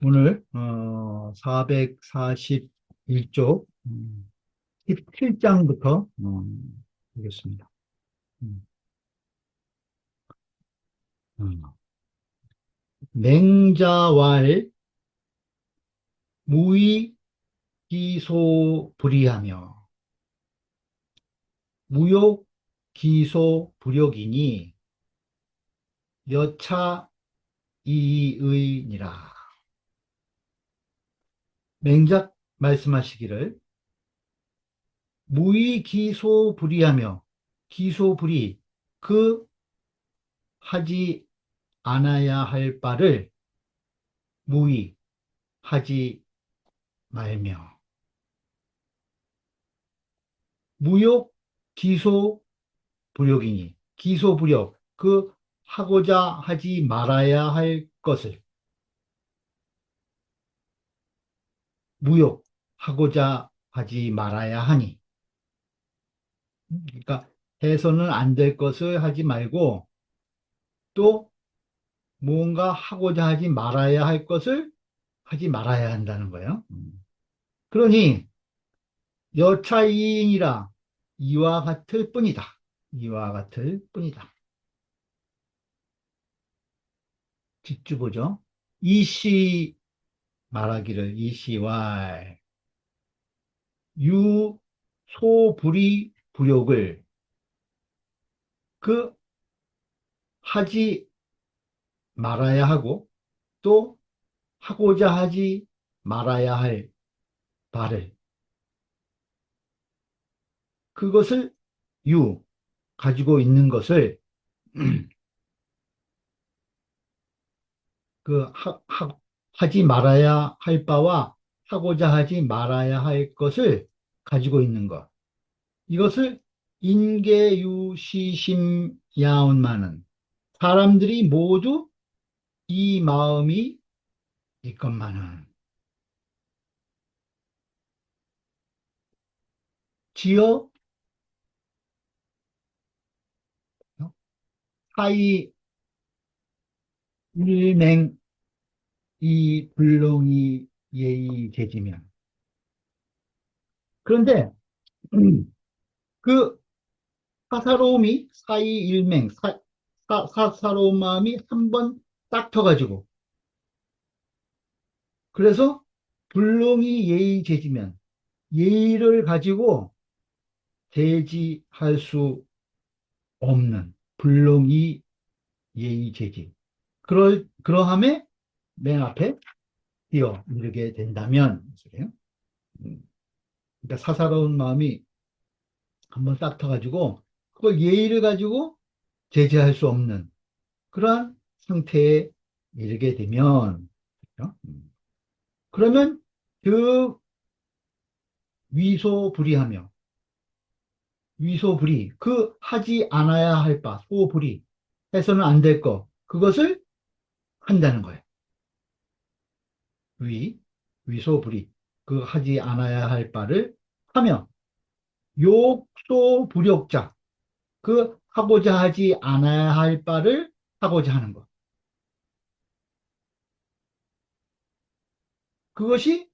오늘 441쪽 17장부터 보겠습니다. 음, 음. 맹자왈 무의 기소 불이하며 무욕 기소 불욕이니 여차 이의니라. 맹자 말씀하시기를 무의 기소 불이하며 기소 불이 그 하지 않아야 할 바를 무의 하지 말며 무욕 기소 불욕이니 기소 불욕 그 하고자 하지 말아야 할 것을 무욕 하고자 하지 말아야 하니 그러니까 해서는 안 될 것을 하지 말고 또 무언가 하고자 하지 말아야 할 것을 하지 말아야 한다는 거예요. 그러니 여차이인이라 이와 같을 뿐이다. 이와 같을 뿐이다. 뒷주보죠. 이시 말하기를 이시와 유소불이 불욕을 그 하지 말아야 하고 또 하고자 하지 말아야 할 바를 그것을 가지고 있는 것을 그 하지 말아야 할 바와 하고자 하지 말아야 할 것을 가지고 있는 것. 이것을 인계유시심야운만은 사람들이 모두 이 마음이 있건만은 지어 사이 일맹 이 불능이 예의되지면 그런데 그 사사로움이 사이 일맹 사사로운 마음이 한 번 딱 터가지고 그래서 불능이 예의되지면 예의를 가지고 제지할 수 없는 불능이 예의제지 그러함에 맨 앞에 띄어 이르게 된다면 그래요? 그러니까 사사로운 마음이 한번 싹 터가지고 그걸 예의를 가지고 제재할 수 없는 그러한 상태에 이르게 되면 그렇죠? 그러면 그 위소불이하며 위소불이 그 하지 않아야 할 바 소불이 해서는 안 될 거 그것을 한다는 거예요. 위소불이 그 하지 않아야 할 바를 하며 욕소불욕자 그 하고자 하지 않아야 할 바를 하고자 하는 것. 그것이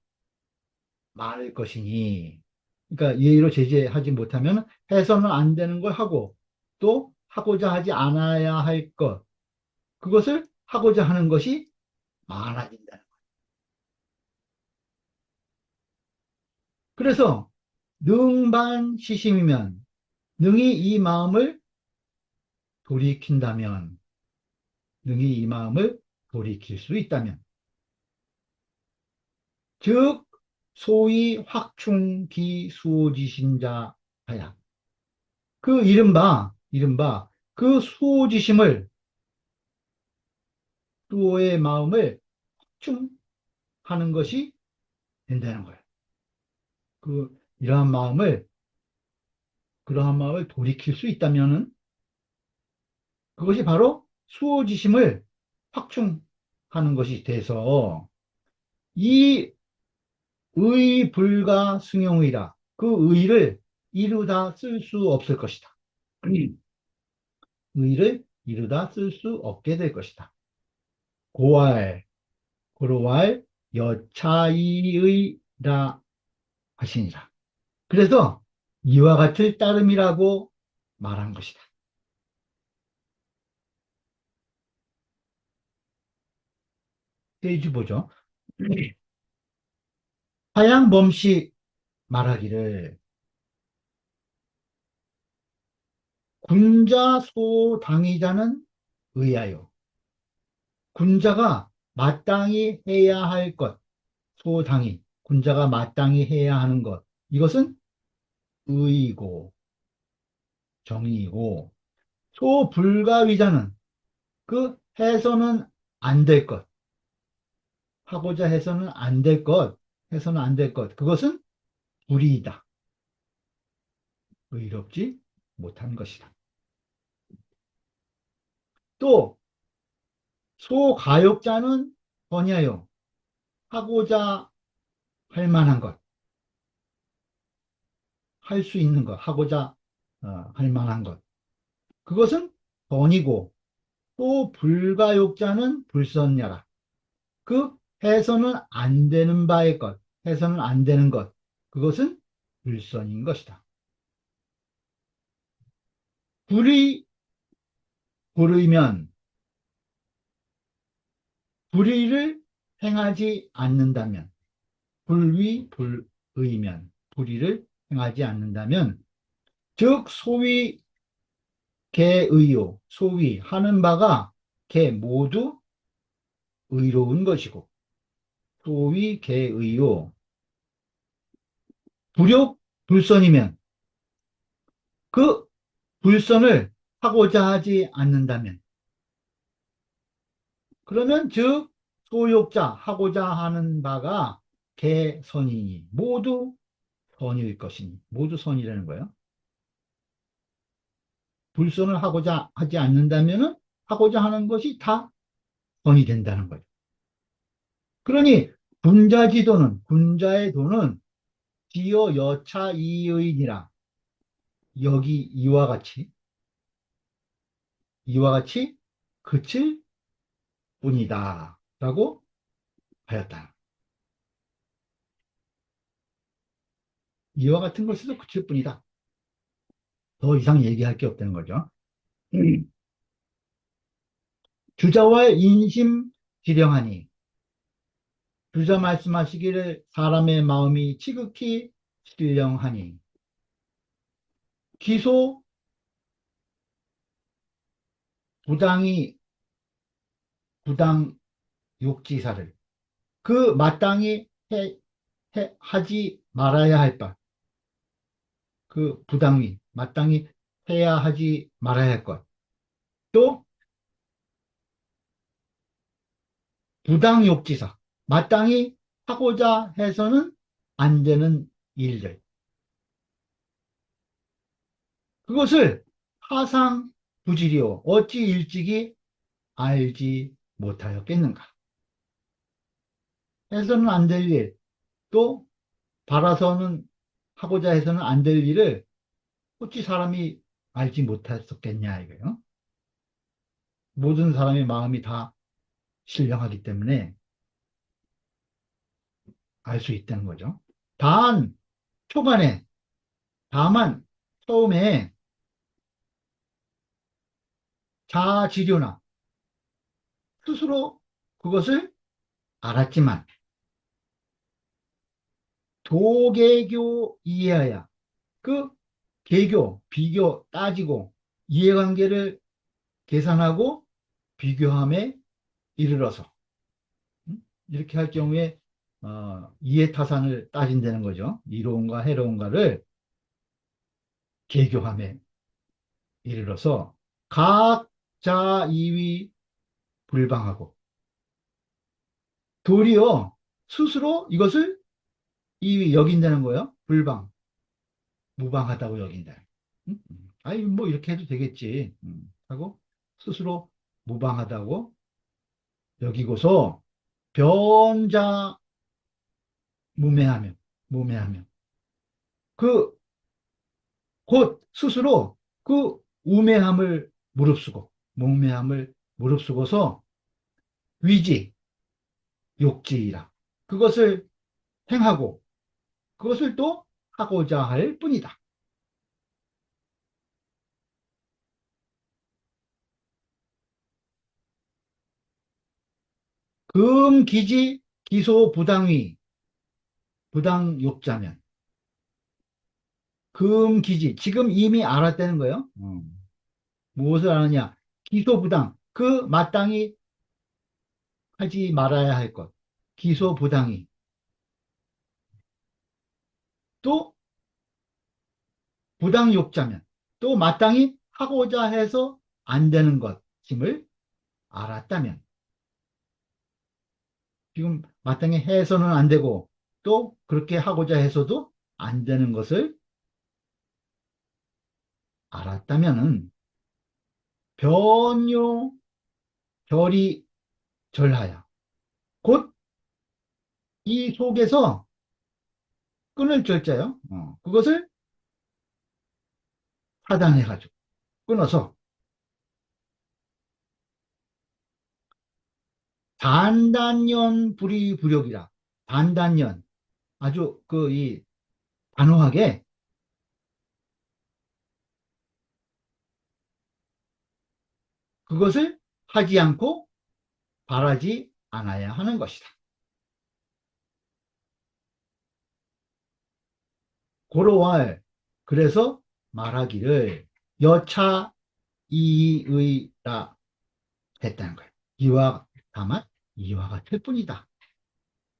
많을 것이니. 그러니까 예의로 제재하지 못하면 해서는 안 되는 걸 하고 또 하고자 하지 않아야 할 것. 그것을 하고자 하는 것이 많아진다는 것. 그래서 능반시심이면 능히 이 마음을 돌이킨다면 능히 이 마음을 돌이킬 수 있다면 즉 소위 확충기수지신자 하야 그 이른바 그 수호지심을 수호의 마음을 확충하는 것이 된다는 거예요. 그 이러한 마음을 그러한 마음을 돌이킬 수 있다면은 그것이 바로 수호지심을 확충하는 것이 돼서 이 의불가 승용의라 그 의를 이루다 쓸 수 없을 것이다. 의를 이루다 쓸 수 없게 될 것이다. 고왈, 고로왈, 여차이의라 하시니라. 그래서 이와 같을 따름이라고 말한 것이다. 페이지 보죠. 하양범씨 말하기를 군자소당이자는 의하여 군자가 마땅히 해야 할 것, 소당이 군자가 마땅히 해야 하는 것, 이것은 의이고 정의이고, 소불가위자는 그 해서는 안 될 것, 하고자 해서는 안 될 것, 해서는 안 될 것, 그것은 불의이다. 의롭지 못한 것이다. 또 소가욕자는 번야요, 하고자 할 만한 것, 할 수 있는 것, 하고자 할 만한 것, 그것은 번이고, 또 불가욕자는 불선야라. 그 해서는 안 되는 바의 것, 해서는 안 되는 것, 그것은 불선인 것이다. 불의, 불의면, 불의를 행하지 않는다면, 불의, 불의면, 불의를 행하지 않는다면, 즉, 소위 개의요, 소위 하는 바가 개 모두 의로운 것이고, 소위 개의요, 불욕, 불선이면, 그 불선을 하고자 하지 않는다면, 그러면 즉 소욕자 하고자 하는 바가 개선이니 모두 선일 것이니 모두 선이라는 거예요. 불선을 하고자 하지 않는다면은 하고자 하는 것이 다 선이 된다는 거예요. 그러니 군자지도는 군자의 도는 기여 여차 이의니라. 여기 이와 같이 그칠 뿐이다 라고 하였다. 이와 같은 것에도 그칠 뿐이다. 더 이상 얘기할 게 없다는 거죠. 주자와의 인심 지령하니, 주자 말씀하시기를 사람의 마음이 지극히 신령하니, 기소 부당이 부당 욕지사를 그 마땅히 하지 말아야 할 것, 그 부당히 마땅히 해야 하지 말아야 할 것, 또 부당 욕지사 마땅히 하고자 해서는 안 되는 일들, 그것을 하상 부지리오 어찌 일찍이 알지 못하였겠는가. 해서는 안 될 일, 또 바라서는 하고자 해서는 안 될 일을 어찌 사람이 알지 못했었겠냐 이거예요. 모든 사람의 마음이 다 신령하기 때문에 알 수 있다는 거죠. 단 초반에, 다만 처음에 자아지료나 스스로 그것을 알았지만 도개교 이해하야, 그 개교, 비교, 따지고 이해관계를 계산하고 비교함에 이르러서 이렇게 할 경우에 이해타산을 따진다는 거죠. 이로운가 해로운가를 개교함에 이르러서 각자 이위 불방하고 도리어 스스로 이것을 이위 여긴다는 거예요. 불방, 무방하다고 여긴다. 아니 뭐 이렇게 해도 되겠지. 하고 스스로 무방하다고 여기고서 변자 무매하며 그 곧 스스로 그 우매함을 무릅쓰고 무매함을 무릅쓰고서 위지 욕지라, 그것을 행하고 그것을 또 하고자 할 뿐이다. 금기지 기소부당위 부당욕자면 금기지 지금 이미 알았다는 거예요. 무엇을 아느냐? 기소부당 그 마땅히 하지 말아야 할 것. 기소부당이 또 부당욕자면 또 마땅히 하고자 해서 안 되는 것임을 알았다면 지금 마땅히 해서는 안 되고 또 그렇게 하고자 해서도 안 되는 것을 알았다면은 변요 결이 절하야 곧 이 속에서 끊을 절자요. 그것을 차단해가지고 끊어서 단단연 불이불욕이라 단단연 아주 그 이 단호하게 그것을 하지 않고 바라지 않아야 하는 것이다. 고로할 그래서 말하기를 여차 이의라 했다는 거예요. 이와 다만 이와 같을 뿐이다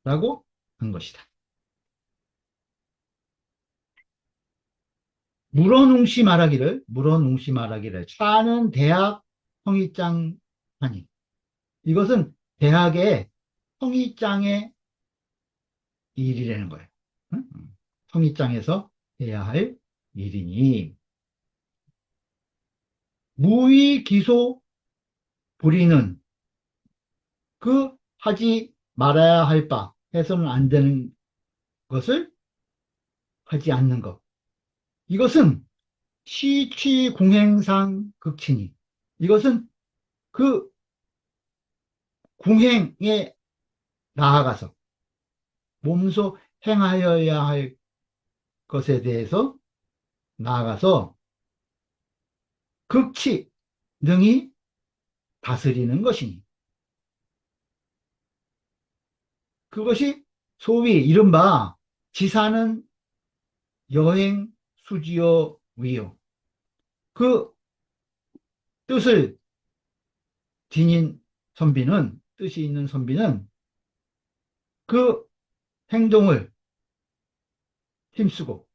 라고 한 것이다. 물어뭉시 말하기를 차는 대학 성의장 하니 이것은 대학의 성의장의 일이라는 거예요. 응? 성의장에서 해야 할 일이니 무의 기소 불의는 그 하지 말아야 할 바 해서는 안 되는 것을 하지 않는 것. 이것은 시취공행상 극치니 이것은 그 공행에 나아가서 몸소 행하여야 할 것에 대해서 나아가서 극치 능히 다스리는 것이니 그것이 소위 이른바 지사는 여행 수지어 위요 그 뜻을 지닌 선비는 뜻이 있는 선비는 그 행동을 힘쓰고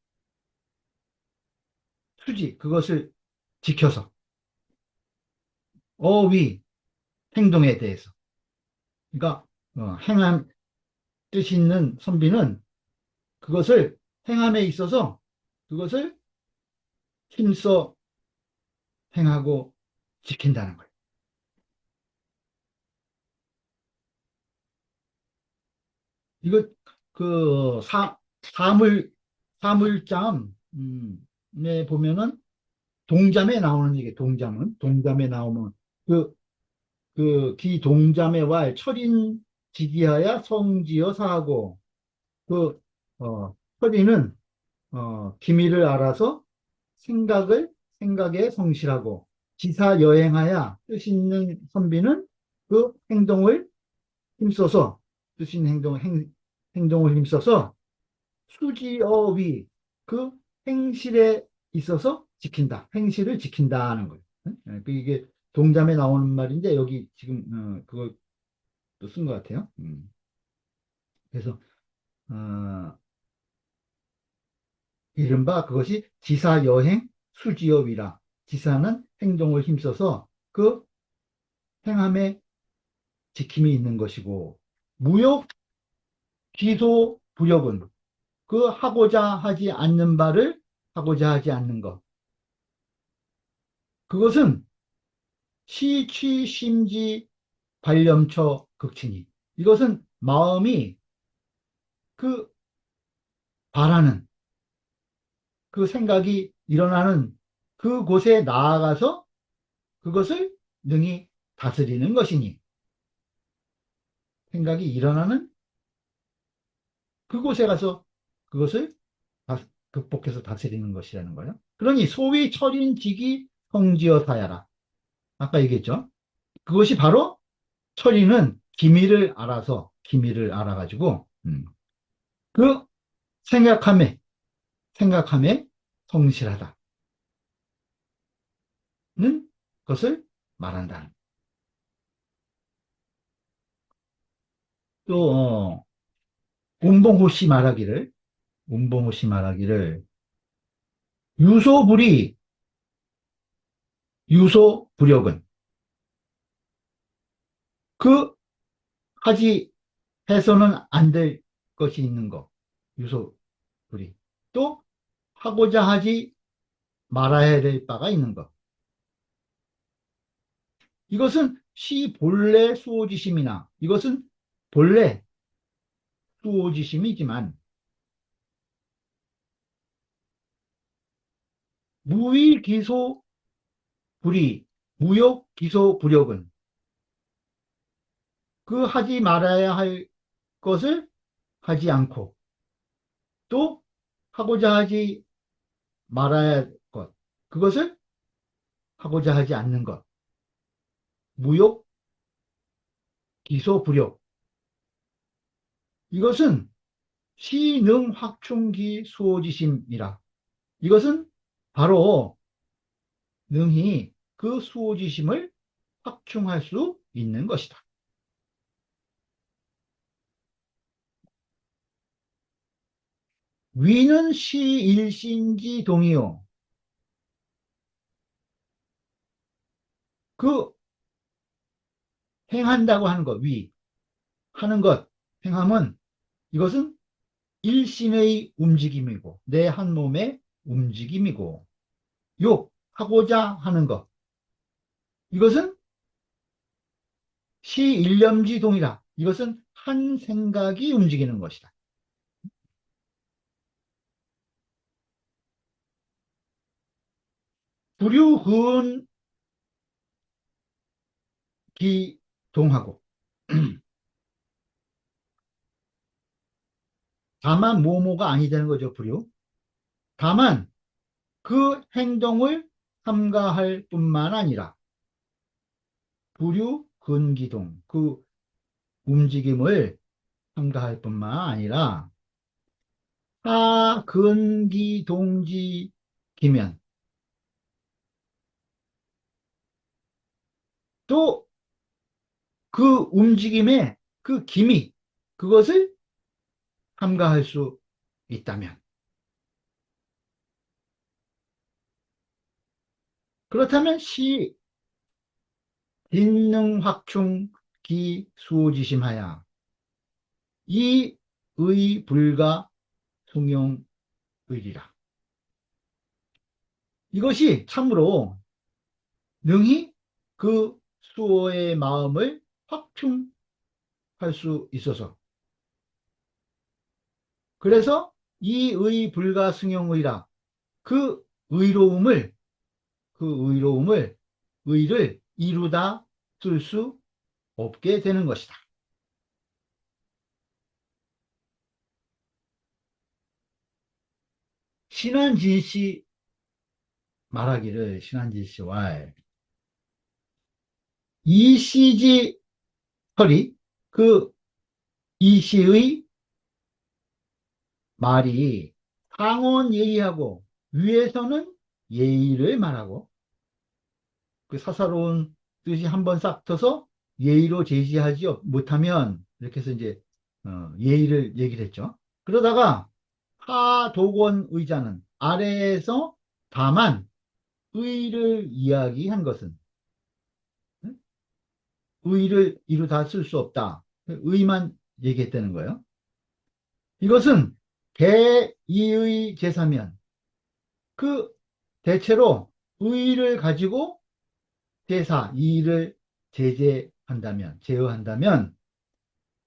수지 그것을 지켜서 어위 행동에 대해서 그러니까 행함 뜻이 있는 선비는 그것을 행함에 있어서 그것을 힘써 행하고 지킨다는 거예요. 이거 그 사물장 에 보면은 동자매 나오는 얘기 동자문 동자매 나오면 그 기동자매 왈 철인 지기하야 성지어 사하고 그 철인은 기미를 알아서 생각에 성실하고 지사 여행하야 뜻 있는 선비는 그 행동을 힘써서 뜻 있는 행동을 힘써서 수지어위 그 행실에 있어서 지킨다. 행실을 지킨다는 거예요. 이게 동담에 나오는 말인데 여기 지금 그걸 또 쓴 것 같아요. 그래서 어, 이른바 그것이 지사여행 수지어위라. 지사는 행동을 힘써서 그 행함에 지킴이 있는 것이고 무역 기소 부역은 그 하고자 하지 않는 바를 하고자 하지 않는 것. 그것은 시취심지 발념처 극치니. 이것은 마음이 그 바라는 그 생각이 일어나는 그곳에 나아가서 그것을 능히 다스리는 것이니. 생각이 일어나는 그곳에 가서 그것을 극복해서 다스리는 것이라는 거예요. 그러니 소위 철인직이 성지어 사야라. 아까 얘기했죠. 그것이 바로 철인은 기미를 알아가지고 그 생각함에 성실하다는 것을 말한다. 또 운봉호 씨 말하기를 운봉호 씨 말하기를 유소불이 유소불역은 그 하지 해서는 안 될 것이 있는 거 유소불이 또 하고자 하지 말아야 될 바가 있는 것 이것은 시 본래 수호지심이나 이것은 본래 수호지심이지만 무위기소 불이 무욕기소 불욕은 그 하지 말아야 할 것을 하지 않고 또 하고자 하지 말아야 할 것 그것을 하고자 하지 않는 것 무욕 기소 불욕 이것은 시능 확충기 수호지심이라 이것은 바로 능히 그 수호지심을 확충할 수 있는 것이다. 위는 시일신지 동이요. 그 행한다고 하는 것, 하는 것, 행함은 이것은 일신의 움직임이고 내 한 몸의 움직임이고 하고자 하는 것 이것은 시일념지동이라 이것은 한 생각이 움직이는 것이다. 불유근 기동하고 다만 뭐뭐가 아니 되는 거죠. 불유. 다만 그 행동을 삼가할 뿐만 아니라 불유근기동 그 움직임을 삼가할 뿐만 아니라 하근기동지기면 또 그 움직임의 그 기미 그것을 삼가할 수 있다면 그렇다면 시 딘능확충 기수지심하야 이의 불가 숭용의리라. 이것이 참으로 능히 그 수호의 마음을 확충할 수 있어서 그래서 이의 불가 숭용의라 그 의로움을 그 의를 이루다 쓸 수 없게 되는 것이다. 신한진 씨 말하기를 신한진 씨와 이시지 허리 그 이시의 말이 상원 예의하고 위에서는 예의를 말하고 그 사사로운 뜻이 한번 싹 터서 예의로 제시하지 못하면 이렇게 해서 이제 예의를 얘기를 했죠. 그러다가 하도권 의자는 아래에서 다만 의를 이야기한 것은 의를 이루다 쓸 수 없다. 의만 얘기했다는 거예요. 이것은 대이의 제사면 그 대체로 의를 가지고 제사, 이의를 제어한다면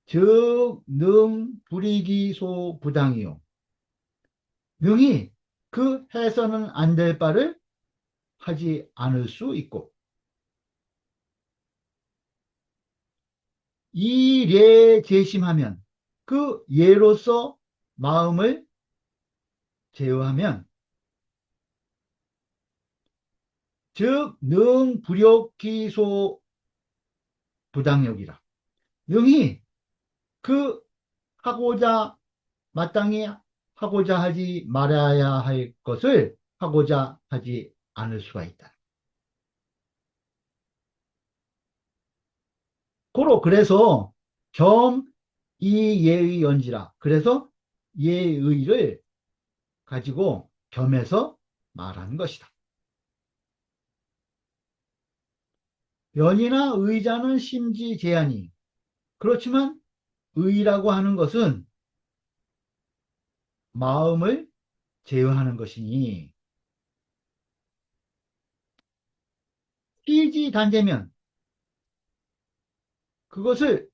즉, 능, 불이기소 부당이요. 능히 그 해서는 안 될 바를 하지 않을 수 있고 이례 제심하면 그 예로서 마음을 제어하면 즉 능불욕기소 부당욕이라. 능히 그 하고자 마땅히 하고자 하지 말아야 할 것을 하고자 하지 않을 수가 있다. 고로 그래서 겸 이예의 연지라. 그래서 예의를 가지고 겸해서 말하는 것이다. 연이나 의자는 심지 제한이. 그렇지만 의라고 하는 것은 마음을 제어하는 것이니 시지 단제면 그것을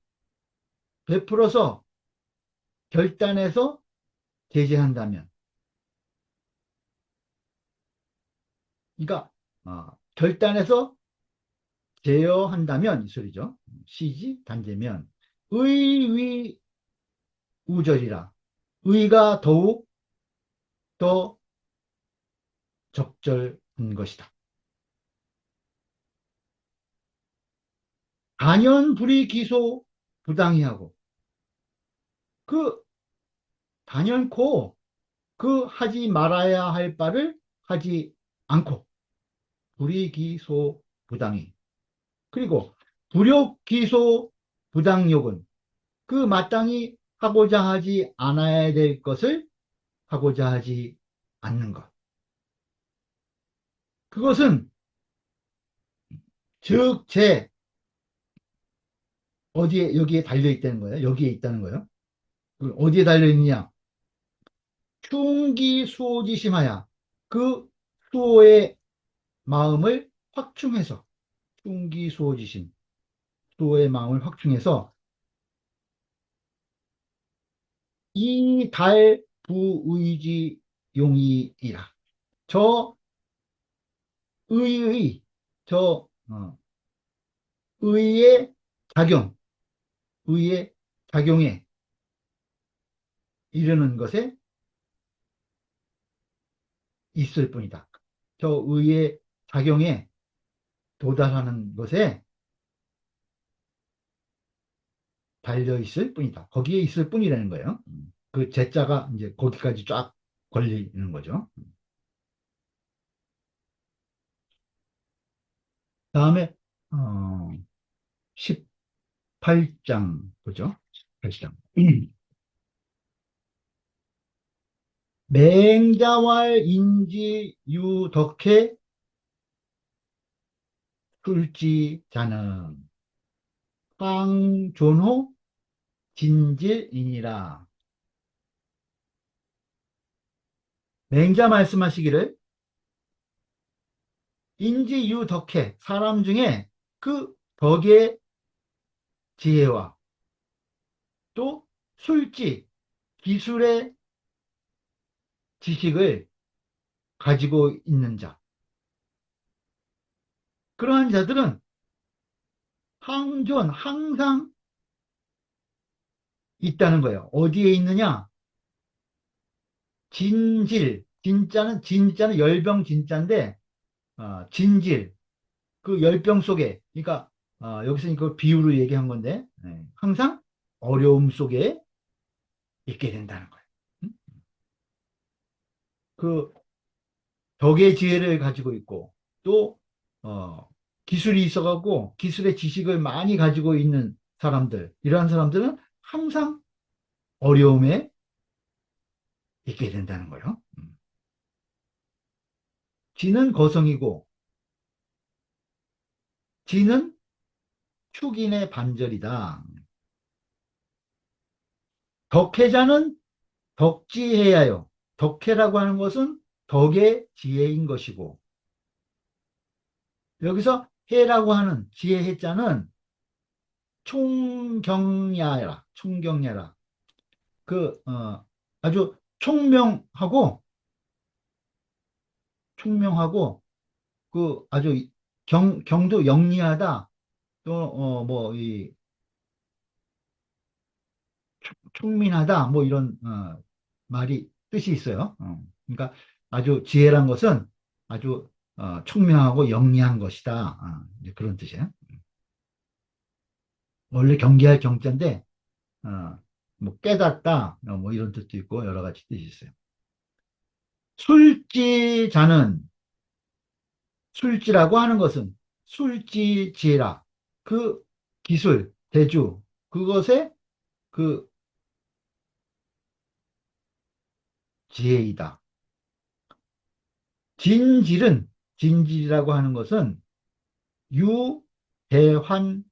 베풀어서 결단해서 제재한다면, 그러니까 결단해서 제어한다면 이 소리죠. 시지 단제면 의위 우절이라. 의가 더욱 더 적절한 것이다. 단연불이 기소 부당히 하고 그 단연코 그 하지 말아야 할 바를 하지 않고 불이기소 부당히, 그리고 불욕기소 부당욕은 그 마땅히 하고자 하지 않아야 될 것을 하고자 하지 않는 것. 그것은 즉 제 어디에 여기에 달려 있다는 거예요. 여기에 있다는 거예요. 어디에 달려 있느냐? 충기수호지심하야. 그 수호의 마음을 확충해서 충기수호지심 수호의 마음을 확충해서 이달부의지 용이이라. 저 의의 저 의의 작용 의의 작용에 이르는 것에 있을 뿐이다. 저 의의 작용에 도달하는 것에 달려 있을 뿐이다. 거기에 있을 뿐이라는 거예요. 그 제자가 이제 거기까지 쫙 걸리는 거죠. 다음에 18장 보죠. 18장. 맹자왈 인지 유덕해 술지자는 황존호 진질이니라. 맹자 말씀하시기를 인지유덕해 사람 중에 그 덕의 지혜와 또 술지 기술의 지식을 가지고 있는 자, 그러한 자들은 항존 항상 있다는 거예요. 어디에 있느냐? 진질 진짜는 열병 진짜인데 진질 그 열병 속에, 그러니까 여기서 그 비유로 얘기한 건데 항상 어려움 속에 있게 된다는 거예요. 음? 그 덕의 지혜를 가지고 있고 또 기술이 있어갖고 기술의 지식을 많이 가지고 있는 사람들, 이러한 사람들은 항상 어려움에 있게 된다는 거예요. 지는 거성이고 지는 축인의 반절이다. 덕혜자는 덕지해야요. 덕혜라고 하는 것은 덕의 지혜인 것이고 여기서 해라고 하는 지혜 해자는 총경야라, 총경야라. 그 아주 총명하고 그 아주 경도 영리하다. 또 뭐 이 총민하다. 뭐 이런 말이 뜻이 있어요. 그러니까 아주 지혜란 것은 아주 총명하고 영리한 것이다. 이제 그런 뜻이에요. 원래 경계할 경자인데 뭐 깨닫다 뭐 이런 뜻도 있고 여러 가지 뜻이 있어요. 술지자는 술지라고 하는 것은 술지지라 그 기술 대주 그것의 그 지혜이다. 진질은 진질이라고 하는 것은 유대환야라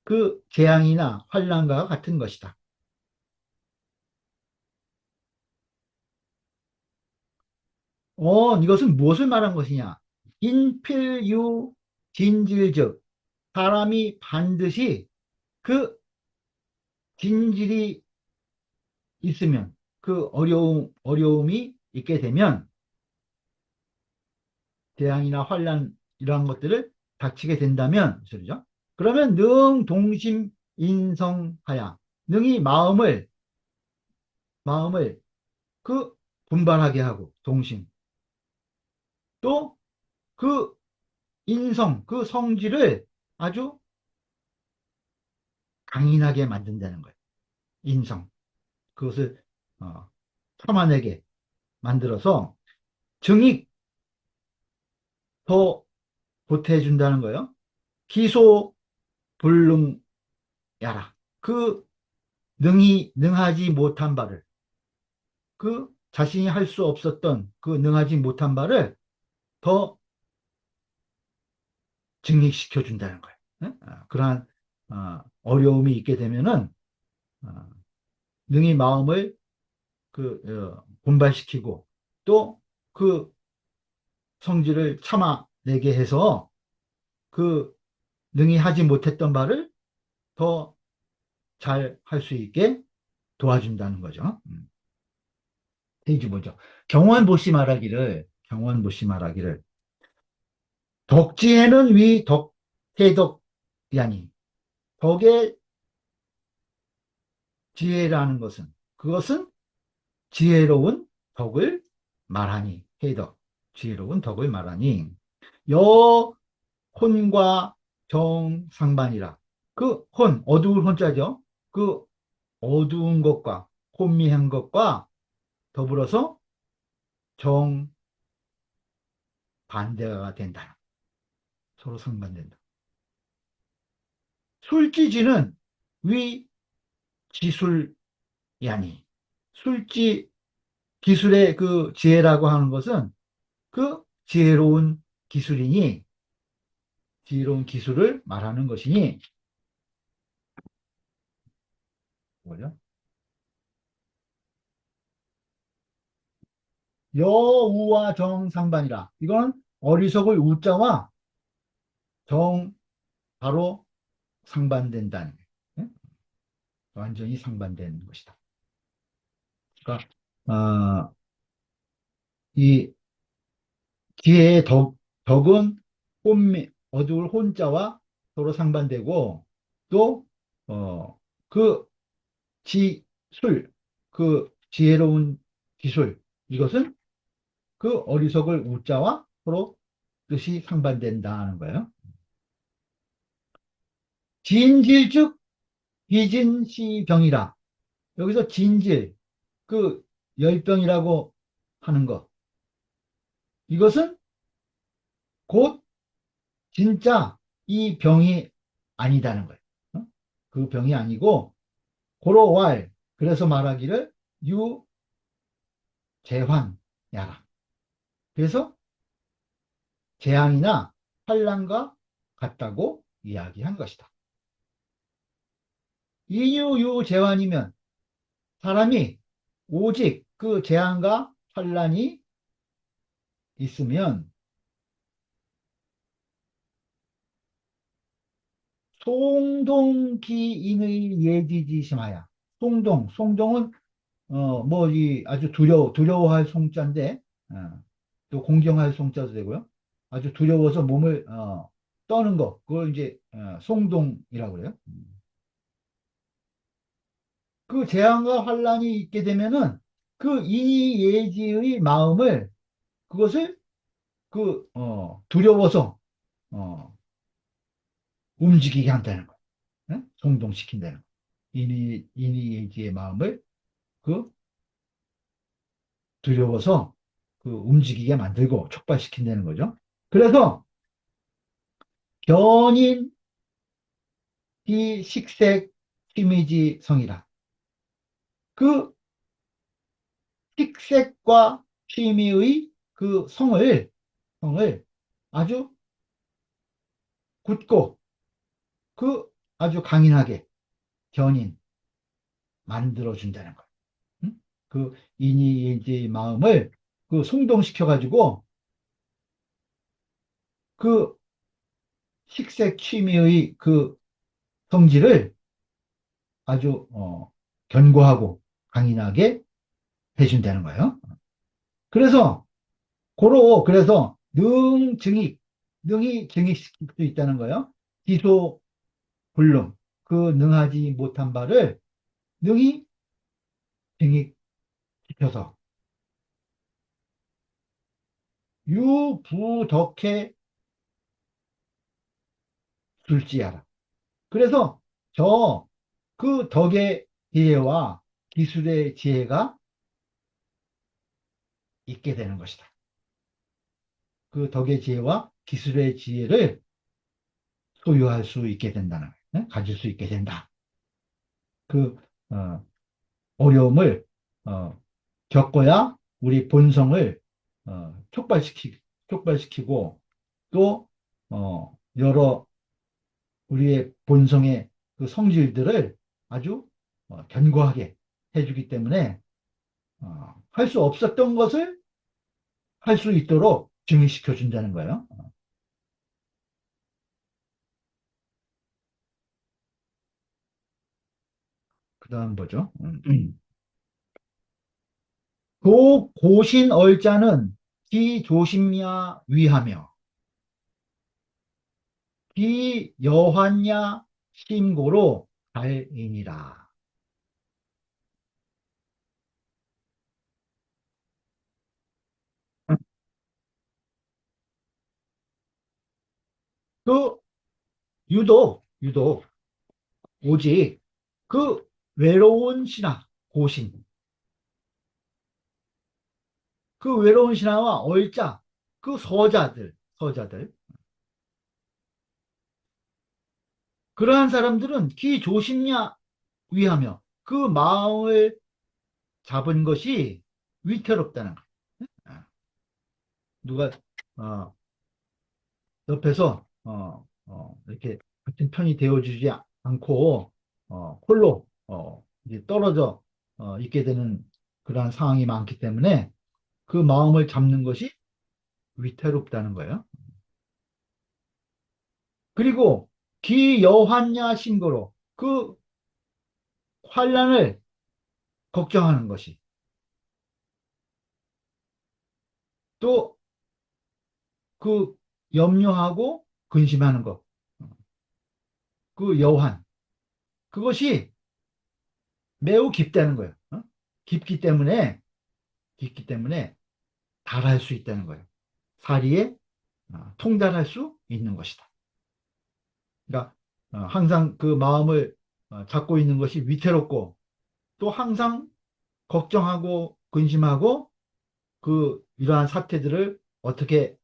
그 재앙이나 환란과 같은 것이다. 이것은 무엇을 말한 것이냐? 인필유 진질즉 사람이 반드시 그 진질이 있으면 그 어려움이 있게 되면 재앙이나 환란 이러한 것들을 닥치게 된다면 소리죠. 그러면 능 동심 인성하야 능히 마음을 그 분발하게 하고 동심 또 그 인성 그 성질을 아주 강인하게 만든다는 거예요. 인성 그것을 어, 참아내게 만들어서 증익 더 보태준다는 거예요. 기소 불능야라 그 능하지 못한 바를 그 자신이 할 수 없었던 그 능하지 못한 바를 더 증식시켜 준다는 거예요. 그러한 어려움이 있게 되면은 어, 능히 마음을 분발시키고 또 그 성질을 참아내게 해서 그 능히 하지 못했던 바를 더 잘 할 수 있게 도와준다는 거죠. 페이지 보죠. 경원보시 말하기를 덕지에는 위 덕해덕이 아니 덕의 지혜라는 것은 그것은 지혜로운 덕을 말하니 해덕 지혜로운 덕을 말하니 여 혼과 정상반이라 그 혼 어두울 혼자죠. 그 어두운 것과 혼미한 것과 더불어서 정반대가 된다. 서로 상반된다. 술지지는 위 지술이 아니 술지 기술의 그 지혜라고 하는 것은 그 지혜로운 기술을 말하는 것이니 뭐죠? 여우와 정상반이라 이건 어리석을 우자와 정 바로 상반된다는 거예요. 완전히 상반되는 것이다. 그러니까 이 지혜의 덕은 어두울 혼자와 서로 상반되고 또 그 지술 그 지혜로운 기술 이것은 그 어리석을 우자와 서로 뜻이 상반된다는 거예요. 진질즉 비진시병이라 여기서 진질 그 열병이라고 하는 것 이것은 곧 진짜 이 병이 아니다는 거예요. 그 병이 아니고 고로왈 그래서 말하기를 유재환야라. 그래서 재앙이나 환란과 같다고 이야기한 것이다. 이유유재환이면 사람이 오직 그 재앙과 환란이 있으면 송동기인의 예지지심하야. 송동은 뭐 이 아주 두려워할 송자인데 또 공경할 송자도 되고요. 아주 두려워서 몸을 떠는 거 그걸 이제 송동이라고 그래요. 그 재앙과 환란이 있게 되면은 그 이예지의 마음을, 그것을 두려워서 어, 움직이게 한다는 거예요. 응? 동동시킨다는 거예요. 이니예지의 마음을 그 두려워서 움직이게 만들고 촉발시킨다는 거죠. 그래서 견인 비식색 이미지 성이라. 그 식색과 취미의 성을 아주 굳고 아주 강인하게 견인 만들어준다는 거예요. 응? 그 이니에지의 마음을 송동시켜가지고 그 식색 취미의 성질을 아주 견고하고 강인하게 해준다는 거예요. 그래서 능히 증익시킬 수 있다는 거예요. 기소 불능, 능하지 못한 바를 능히 증익시켜서 유부덕해 줄지어라. 그래서 덕의 지혜와 기술의 지혜가 있게 되는 것이다. 그 덕의 지혜와 기술의 지혜를 소유할 수 있게 된다는 거예요. 가질 수 있게 된다. 그 어, 어려움을 어, 겪어야 우리 본성을 촉발시키고 또 여러 우리의 본성의 성질들을 아주 견고하게 해주기 때문에 할 수 없었던 것을 할 수 있도록 증식시켜 준다는 거예요. 그 다음 보죠. 고신 얼자는 기조심야 위하며 기여환야 심고로 달이니라. 그 유독 오직 외로운 신하 고신, 외로운 신하와 얼자 서자들 그러한 사람들은 기조심야 위하며 마음을 잡은 것이 위태롭다는 거예요. 아, 누가 어, 옆에서 이렇게 같은 편이 되어주지 않고 홀로 이제 떨어져 있게 되는 그러한 상황이 많기 때문에 그 마음을 잡는 것이 위태롭다는 거예요. 그리고 기여환야 신고로 환란을 걱정하는 것이 또 염려하고 근심하는 것, 여환 그것이 매우 깊다는 거예요. 깊기 때문에 깊기 때문에 달할 수 있다는 거예요. 사리에 통달할 수 있는 것이다. 그러니까 항상 그 마음을 잡고 있는 것이 위태롭고 또 항상 걱정하고 근심하고 이러한 사태들을 어떻게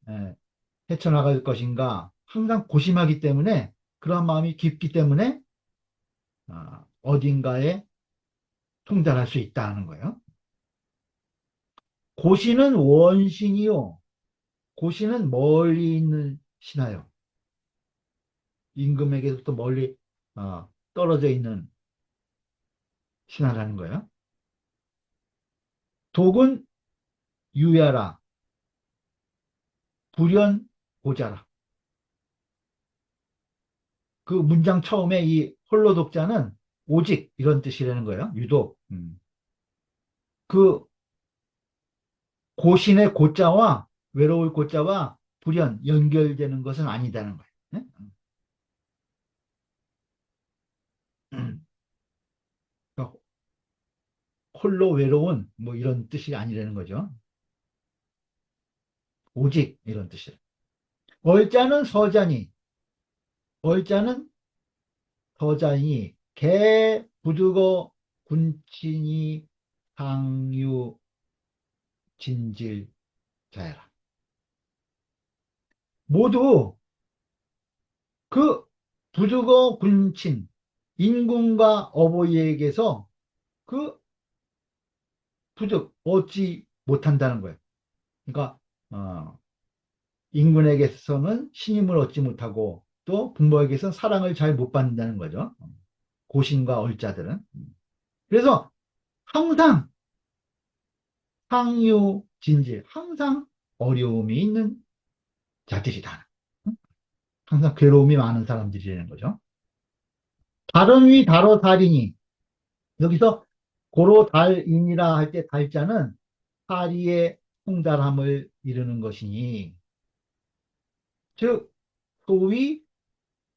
헤쳐나갈 것인가 항상 고심하기 때문에 그러한 마음이 깊기 때문에 어딘가에 통달할 수 있다는 거예요. 고시는 원신이요. 고시는 멀리 있는 신하요. 임금에게서부터 멀리 떨어져 있는 신하라는 거예요. 독은 유야라, 불연 고자라. 그 문장 처음에 이 홀로 독자는 오직 이런 뜻이라는 거예요. 유독. 그 고신의 고자와 외로울 고자와 불연 연결되는 것은 아니다는 거예요. 네? 그러니까 홀로 외로운 뭐 이런 뜻이 아니라는 거죠. 오직 이런 뜻이에요. 얼자는 서자니, 얼자는 서자니, 개, 부두거, 군친이, 상유, 진질, 자야라. 모두 그 부두거 군친, 인군과 어버이에게서 그 부득 얻지 못한다는 거예요. 그러니까 인군에게서는 신임을 얻지 못하고 또 부모에게서는 사랑을 잘 못 받는다는 거죠. 고신과 얼자들은. 그래서 항상 상유 진질, 항상 어려움이 있는 자들이다. 항상 괴로움이 많은 사람들이라는 거죠. 다른 위 다로 달이니 여기서 고로 달인이라 할 때 달자는 파리의 통달함을 이루는 것이니 즉 소위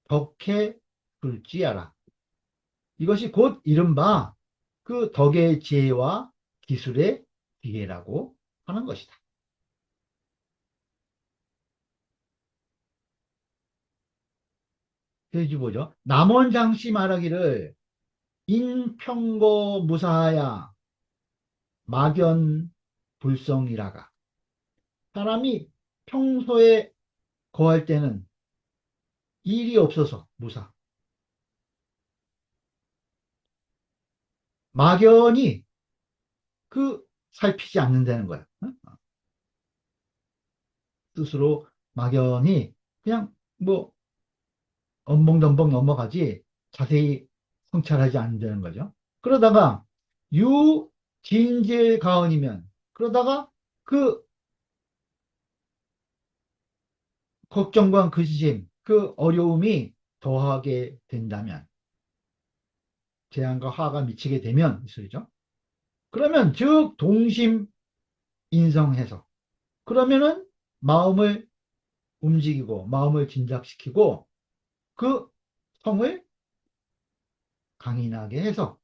덕해 불지하라. 이것이 곧 이른바 그 덕의 지혜와 기술의 기회라고 하는 것이다. 그래서 보죠. 남원장씨 말하기를 인평거 무사야 막연 불성이라가. 사람이 평소에 거할 때는 일이 없어서 무사. 막연히 그 살피지 않는다는 거야. 어? 스스로 막연히 그냥 뭐 엉벙덤벙 넘어가지 자세히 성찰하지 않는다는 거죠. 그러다가 유진질가언이면 그러다가 그 걱정과 근심, 그 어려움이 더하게 된다면 재앙과 화가 미치게 되면 이 소리죠. 그러면 즉 동심 인성해서 그러면은 마음을 움직이고 마음을 진작시키고 그 성을 강인하게 해서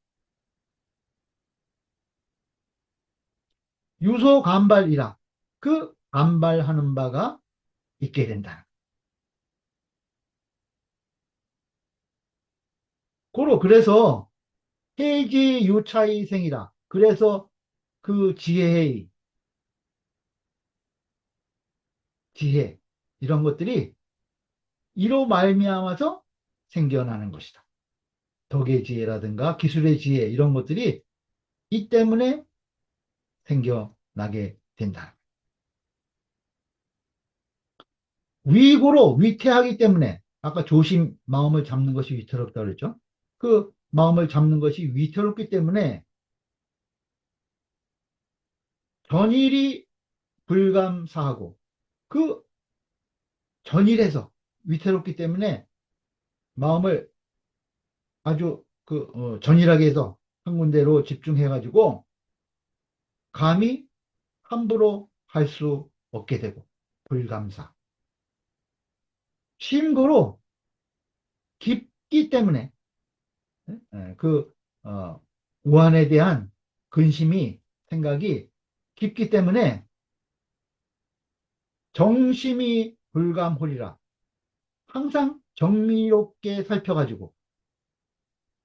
유소 간발이라 그 간발하는 바가 있게 된다. 고로 그래서 해지 유차의 생이라. 그래서 그 지혜의 지혜 이런 것들이 이로 말미암아서 생겨나는 것이다. 덕의 지혜라든가 기술의 지혜 이런 것들이 이 때문에 생겨나게 된다. 위고로 위태하기 때문에 아까 조심 마음을 잡는 것이 위태롭다고 그랬죠. 그 마음을 잡는 것이 위태롭기 때문에 전일이 불감사하고 그 전일에서 위태롭기 때문에 마음을 아주 전일하게 해서 한 군데로 집중해 가지고 감히 함부로 할 수 없게 되고 불감사 심고로 깊기 때문에 그 우한에 대한 근심이 생각이 깊기 때문에 정심이 불감홀이라 항상 정밀롭게 살펴가지고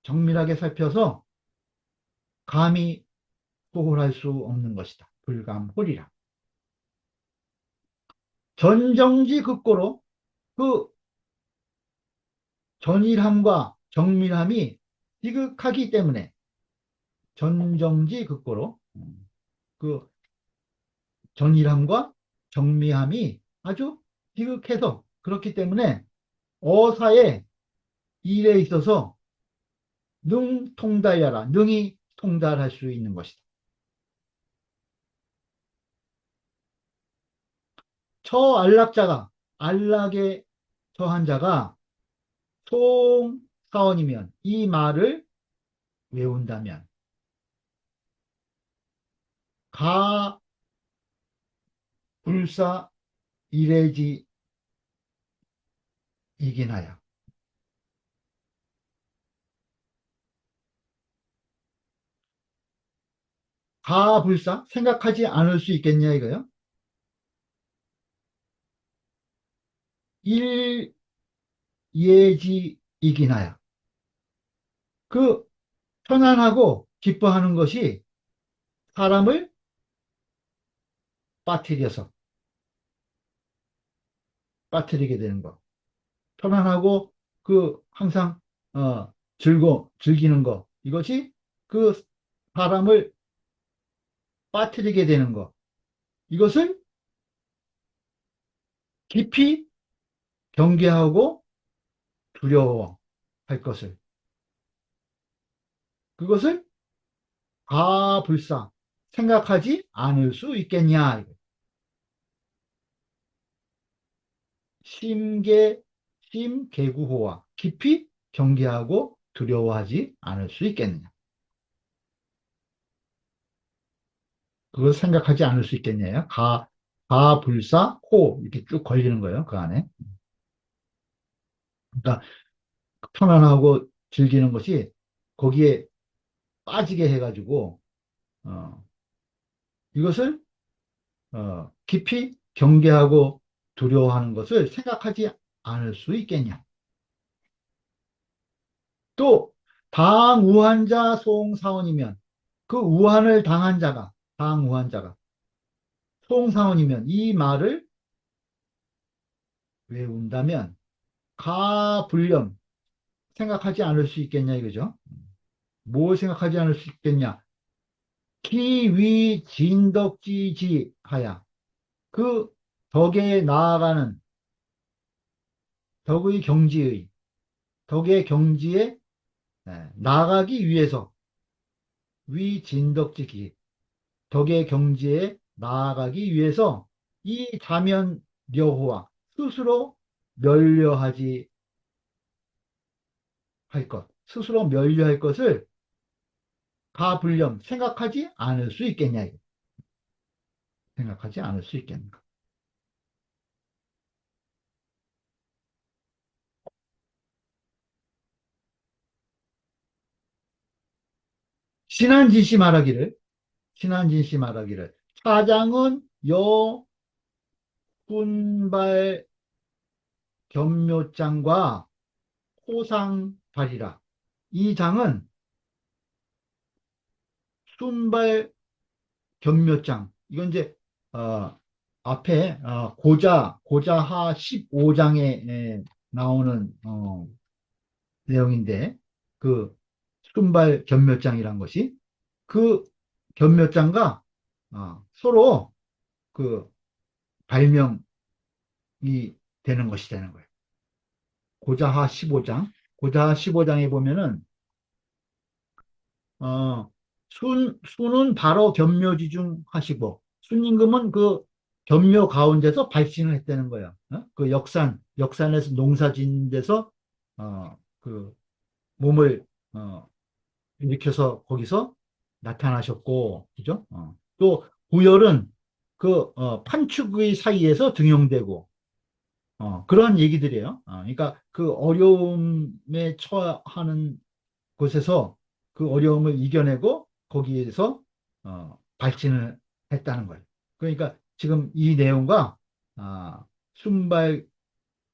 정밀하게 살펴서 감히 소홀할 수 없는 것이다. 불감홀이라. 전정지 극고로 그 전일함과 정밀함이 희극하기 때문에 전정지 극고로 그 전일함과 정밀함이 아주 희극해서 그렇기 때문에 어사의 일에 있어서 능통달하라 능히 통달할 수 있는 것이다. 처안락자가 안락에 처한 자가 송사원이면 이 말을 외운다면 가불사 이래지 이긴 하여 가불사 생각하지 않을 수 있겠냐 이거요. 일예지이기나야. 그 편안하고 기뻐하는 것이 사람을 빠뜨려서 빠뜨리게 되는 거. 편안하고 그 항상 즐기는 거. 이것이 그 사람을 빠뜨리게 되는 거. 이것을 깊이 경계하고 두려워할 것을. 그것을 가불사 생각하지 않을 수 있겠냐. 심계, 심계구호와 깊이 경계하고 두려워하지 않을 수 있겠느냐. 그걸 생각하지 않을 수 있겠냐요. 가불사, 호 이렇게 쭉 걸리는 거예요. 그 안에. 그러니까 편안하고 즐기는 것이 거기에 빠지게 해가지고 어, 이것을 깊이 경계하고 두려워하는 것을 생각하지 않을 수 있겠냐. 또 당우한자 송사원이면 그 우한을 당한 자가 당우한자가 송사원이면 이 말을 외운다면 가불념 생각하지 않을 수 있겠냐 이거죠. 뭘 생각하지 않을 수 있겠냐. 기위진덕지지하야 그 덕에 나아가는 덕의 경지의 덕의 경지에 나아가기 위해서 위진덕지기 덕의 경지에 나아가기 위해서 이 자면려호와 스스로 멸려하지 할 것, 스스로 멸려할 것을 가불념 생각하지 않을 수 있겠냐 이거. 생각하지 않을 수 있겠는가. 신한진씨 말하기를 신한진씨 말하기를 차장은 여훈발 겸묘장과 호상발이라. 이 장은 순발 겸묘장. 이건 이제 앞에 고자하 15장에 나오는 내용인데 그 순발 겸묘장이란 것이 그 겸묘장과 서로 그 발명이 되는 것이 되는 거예요. 고자하 15장. 고자하 15장에 보면은 어, 순은 바로 겸묘지 중 하시고, 순임금은 그 겸묘 가운데서 발신을 했다는 거예요. 그 역산에서 농사 짓는 데서, 그 몸을, 일으켜서 거기서 나타나셨고, 그죠? 또, 구열은 그, 판축의 사이에서 등용되고, 그러한 얘기들이에요. 그러니까 그 어려움에 처하는 곳에서 그 어려움을 이겨내고 거기에서 발진을 했다는 거예요. 그러니까 지금 이 내용과 순발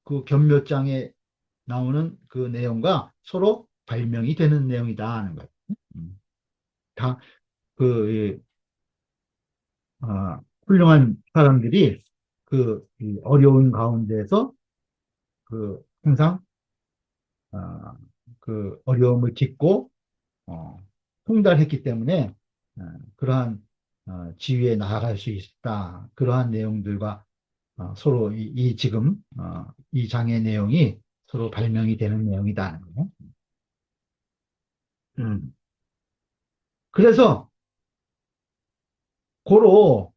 그 견묘장에 나오는 그 내용과 서로 발명이 되는 내용이다 하는 거예요. 음. 다, 그, 훌륭한 사람들이 이 어려운 가운데서 그 항상 그 어려움을 딛고 통달했기 때문에 어, 그러한 지위에 나아갈 수 있다. 그러한 내용들과 서로 이 지금 이 장의 내용이 서로 발명이 되는 내용이다. 음. 그래서 고로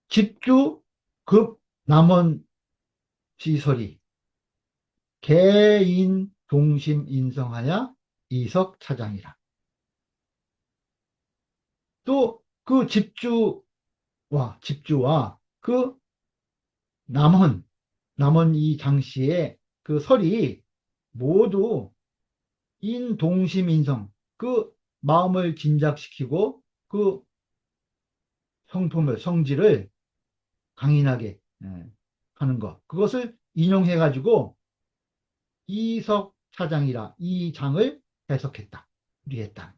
집주 급 남원 시설이 개인 동심 인성하여 이석 차장이라. 또 그 집주와 그 남원, 남원 이 장씨의 그 설이 모두 인동심인성, 그 마음을 진작시키고 그 성품을, 성질을 강인하게 하는 것. 그것을 인용해가지고 이석 차장이라 이 장을 해석했다. 우리했다.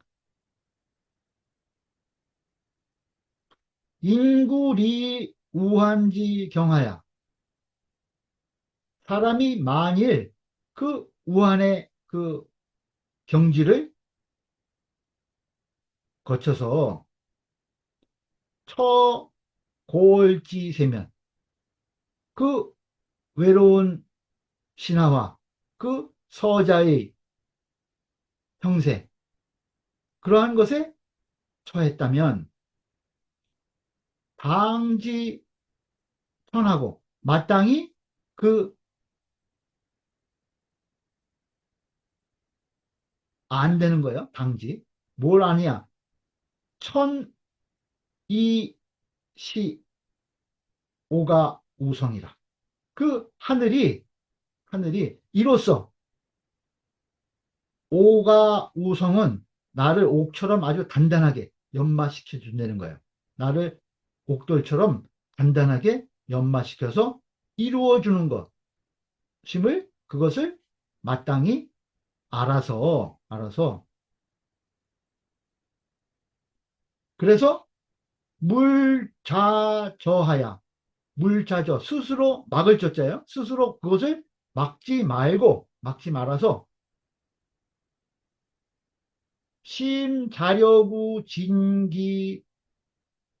인구리 우한지 경하야. 사람이 만일 그 우한의 그 경지를 거쳐서 처골지세면 그 외로운 신하와 그 서자의 형세 그러한 것에 처했다면 당지 천하고 마땅히 그 안 되는 거예요. 당지 뭘 아니야? 천이시 오가 우성이라. 그 하늘이 이로써 오가 우성은 나를 옥처럼 아주 단단하게 연마시켜 준다는 거예요. 나를 옥돌처럼 단단하게 연마시켜서 이루어 주는 것임을 그것을 마땅히 알아서 그래서 물자저하야 물자저 스스로 막을 졌자요. 스스로 그것을 막지 말아서 심자려구 진기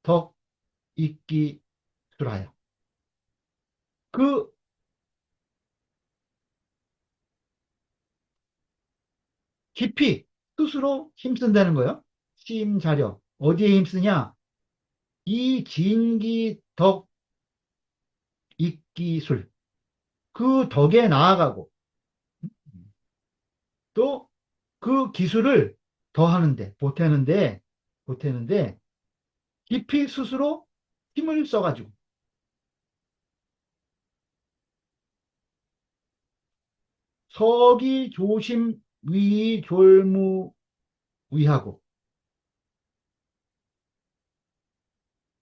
덕 있기 수라요. 그 깊이 스스로 힘쓴다는 거예요. 심자려 어디에 힘쓰냐? 이 진기 덕 있기술 그 덕에 나아가고 또 그 기술을 더하는데 보태는데 깊이 스스로 힘을 써가지고 서기 조심 위 졸무 위하고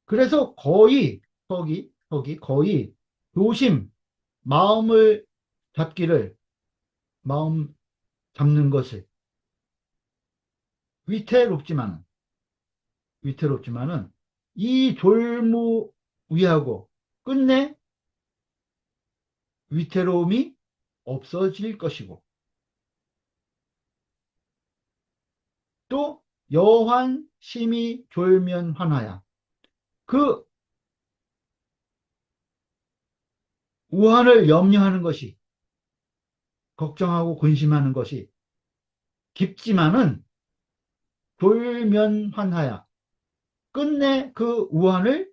그래서 거의 거의 조심 마음을 잡기를 마음 잡는 것을 위태롭지만은 위태롭지만은 이 졸무 위하고 끝내 위태로움이 없어질 것이고 또 여환 심히 졸면 환하야 그 우환을 염려하는 것이 걱정하고 근심하는 것이 깊지만은 졸면환하야 끝내 그 우환을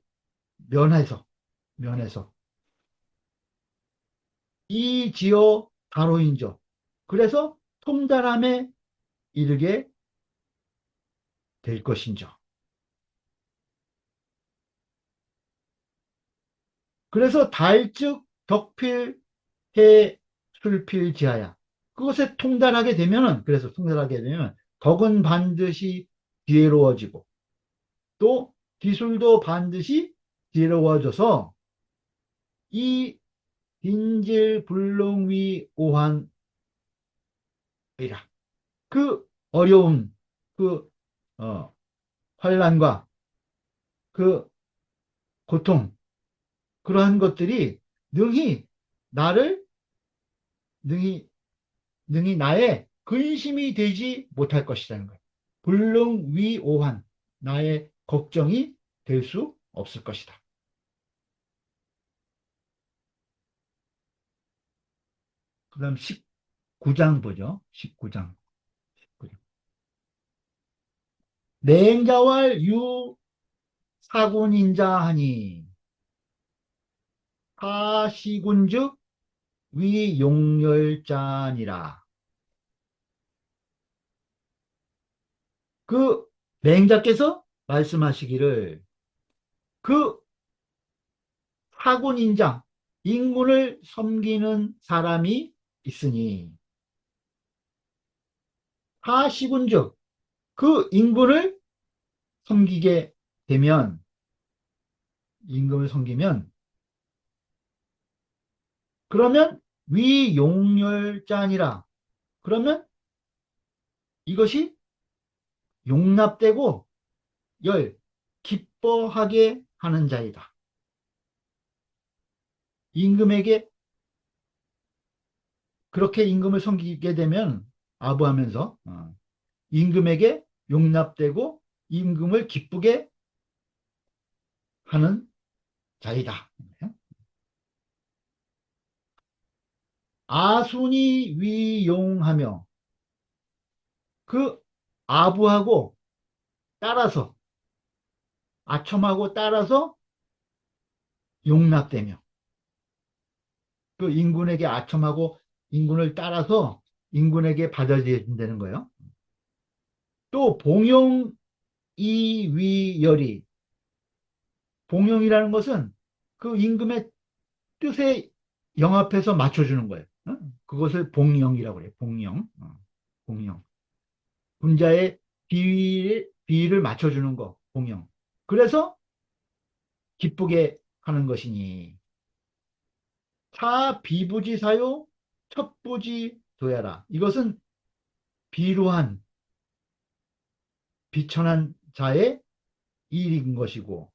면해서 이지어 다로인저 그래서 통달함에 이르게 될 것인저 그래서 달즉 덕필 해 술필지하야 그것에 통달하게 되면은 그래서 통달하게 되면 덕은 반드시 지혜로워지고 또 기술도 반드시 지혜로워져서 이 빈질 불능위 오한이라 그 어려운 그 환란과 그 고통 그러한 것들이 능히 나를 능히 나의 근심이 되지 못할 것이라는 거예요. 불능위오한 나의 걱정이 될 수 없을 것이다. 그 다음 19장 보죠. 19장. 냉자왈 유사군인자 하니 하시군즉 위용렬자니라. 그 맹자께서 말씀하시기를 그 사군인자 인군을 섬기는 사람이 있으니 하시군즉 그 인군을 섬기게 되면 임금을 섬기면 그러면 위용렬자니라. 그러면 이것이 용납되고 열 기뻐하게 하는 자이다. 임금에게 그렇게 임금을 섬기게 되면 아부하면서 임금에게 용납되고 임금을 기쁘게 하는 자이다. 아순이 위용하며 그 아부하고 따라서 아첨하고 따라서 용납되며 그 인군에게 아첨하고 인군을 따라서 인군에게 받아들여진다는 거예요. 또 봉용 이위열이 봉용이라는 것은 그 임금의 뜻에 영합해서 맞춰주는 거예요. 그것을 봉영이라고 해요. 봉영. 봉영. 분자의 비위를 맞춰주는 거. 봉영. 그래서 기쁘게 하는 것이니 차 비부지사요 첩부지 도야라. 이것은 비루한 비천한 자의 일인 것이고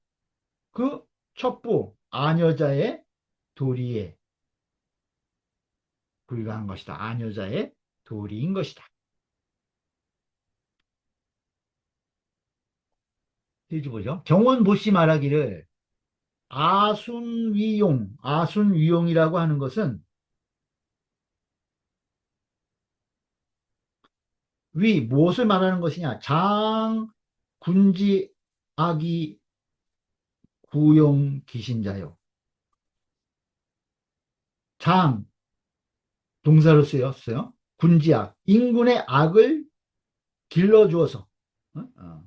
그 첩부 아녀자의 도리에 불과한 것이다. 아녀자의 도리인 것이다. 해주 보죠. 정원보씨 말하기를 아순위용이라고 하는 것은 무엇을 말하는 것이냐? 장, 군지, 악이, 구용, 기신자요. 장, 동사로 쓰였어요. 군지악, 인군의 악을 길러주어서, 어?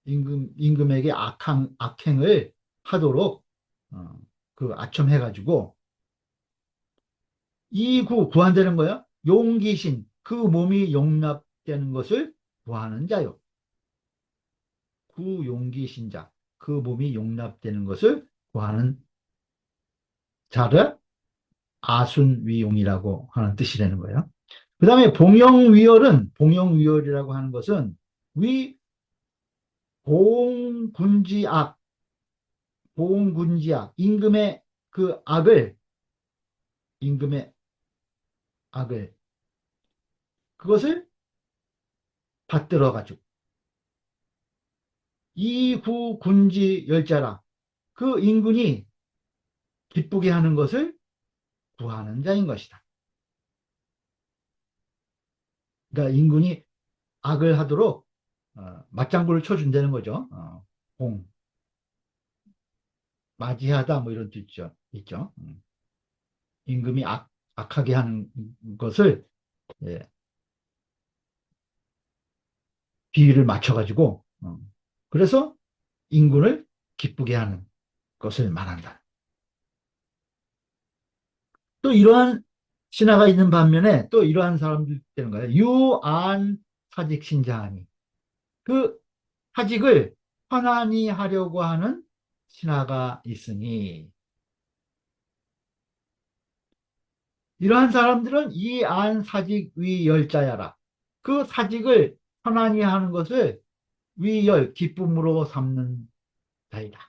임금에게 악행을 하도록, 어, 아첨해가지고, 구한다는 거야. 용기신, 그 몸이 용납되는 것을 구하는 자요. 구용기신자, 그 몸이 용납되는 것을 구하는 자를 아순위용이라고 하는 뜻이라는 거예요. 그 다음에 봉영위열이라고 하는 것은 보홍군지악, 보홍군지악, 임금의 악을, 그것을 받들어가지고, 이구군지 열자라, 그 임금이 기쁘게 하는 것을 구하는 자인 것이다. 그러니까 임금이 악을 하도록 맞장구를 쳐준다는 거죠. 봉, 맞이하다 뭐 이런 뜻 있죠. 임금이 악하게 하는 것을 예, 비위를 맞춰가지고 그래서 임금을 기쁘게 하는 것을 말한다. 또 이러한 신화가 있는 반면에 또 이러한 사람들 되는 거예요. 유안 사직 신자하니 그 사직을 편안히 하려고 하는 신화가 있으니 이러한 사람들은 이 안 사직 위열자야라. 그 사직을 편안히 하는 것을 위열, 기쁨으로 삼는 자이다.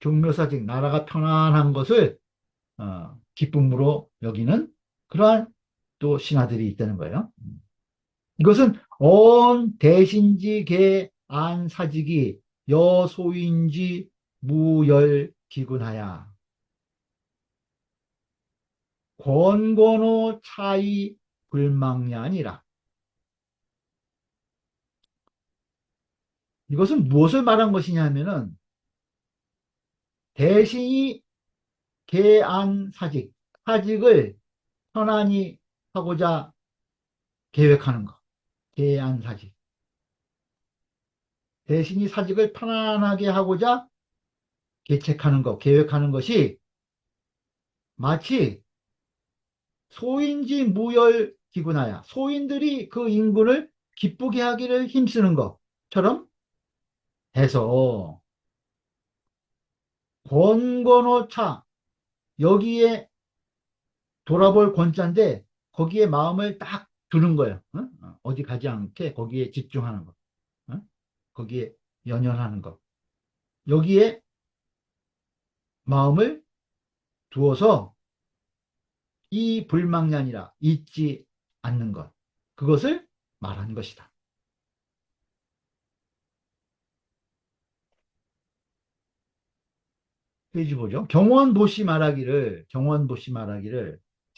종묘사직, 나라가 편안한 것을 기쁨으로 여기는 그러한 또 신하들이 있다는 거예요. 이것은 온 대신지 개 안사직이 여소인지 무열 기군하야 권권호 차이 불망이 아니라 이것은 무엇을 말한 것이냐 하면은 대신이 개안 사직을 편안히 하고자 계획하는 것. 개안 사직. 대신이 사직을 편안하게 하고자 계책하는 것, 계획하는 것이 마치 소인지 무열 기군하야. 소인들이 그 인군을 기쁘게 하기를 힘쓰는 것처럼 해서 권건어차 여기에 돌아볼 권자인데 거기에 마음을 딱 두는 거예요. 어? 어디 가지 않게 거기에 집중하는 거. 어? 거기에 연연하는 거. 여기에 마음을 두어서 이 불망년이라 잊지 않는 것. 그것을 말한 것이다. 페이지 보죠. 경원보시 말하기를